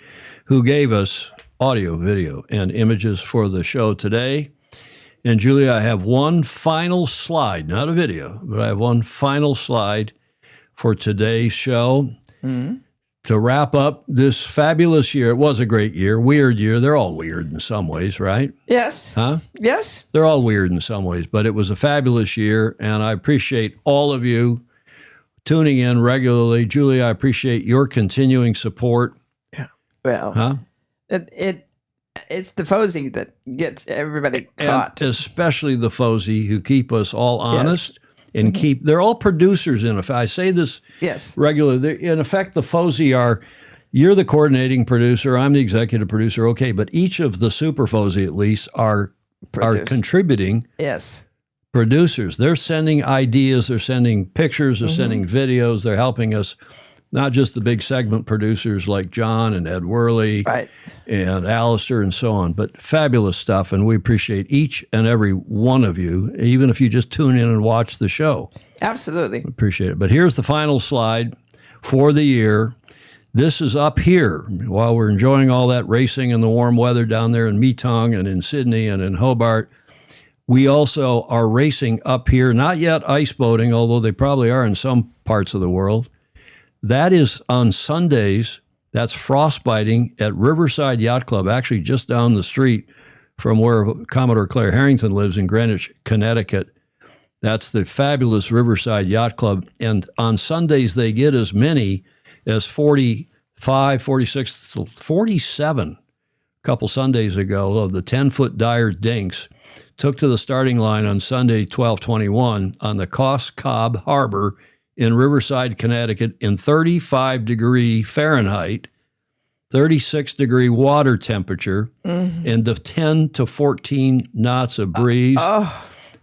who gave us audio, video, and images for the show today. And Julia, I have one final slide, not a video, but I have one final slide for today's show to wrap up this fabulous year. It was a great year, weird year. They're all weird in some ways, right? Yes. Huh? Yes. They're all weird in some ways, but it was a fabulous year, and I appreciate all of you tuning in regularly. Julia, I appreciate your continuing support. Yeah. Well, huh? It's the Fosey that gets everybody caught. And especially the Fosey who keep us all honest and they're all producers in effect. I say this regularly. In effect, the Fosey are, you're the coordinating producer, I'm the executive producer, okay, but each of the super Fosey at least are contributing producers. They're sending ideas, they're sending pictures, they're sending videos, they're helping us. Not just the big segment producers like John and Ed Worley and Alistair and so on, but fabulous stuff. And we appreciate each and every one of you, even if you just tune in and watch the show. Absolutely. We appreciate it. But here's the final slide for the year. This is up here while we're enjoying all that racing and the warm weather down there in Metong and in Sydney and in Hobart. We also are racing up here, not yet ice boating, although they probably are in some parts of the world. That is on Sundays. That's frostbiting at Riverside Yacht Club, actually just down the street from where Commodore Claire Harrington lives in Greenwich, Connecticut. That's the fabulous Riverside Yacht Club. And on Sundays, they get as many as 45, 46, 47 a couple Sundays ago of the 10-foot Dyer dinks took to the starting line on Sunday, 12/21 on the Cos Cob Harbor in Riverside, Connecticut, in 35-degree Fahrenheit, 36-degree water temperature, and the 10 to 14 knots of breeze.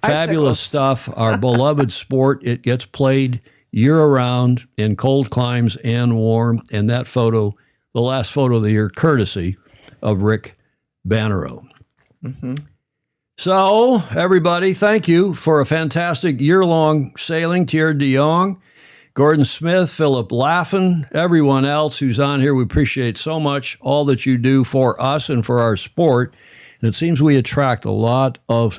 Fabulous stuff. Our beloved sport. It gets played year-round in cold climes and warm. And that photo, the last photo of the year, courtesy of Rick Bannerow. So, everybody, thank you for a fantastic year-long sailing. Thierry de Jong, Gordon Smith, Philip Laffin, everyone else who's on here. We appreciate so much all that you do for us and for our sport. And it seems we attract a lot of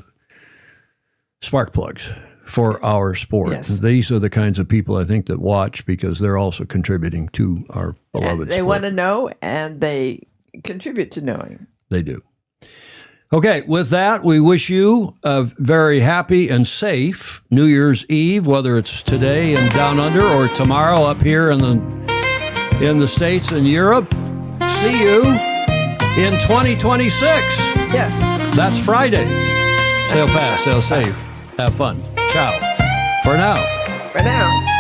spark plugs for our sport. These are the kinds of people I think that watch because they're also contributing to our beloved sport. They want to know and they contribute to knowing. They do. Okay, with that, we wish you a very happy and safe New Year's Eve, whether it's today in Down Under or tomorrow up here in the States and Europe. See you in 2026. Yes. That's Friday. Sail fast, sail safe, have fun. Ciao. For now. For now.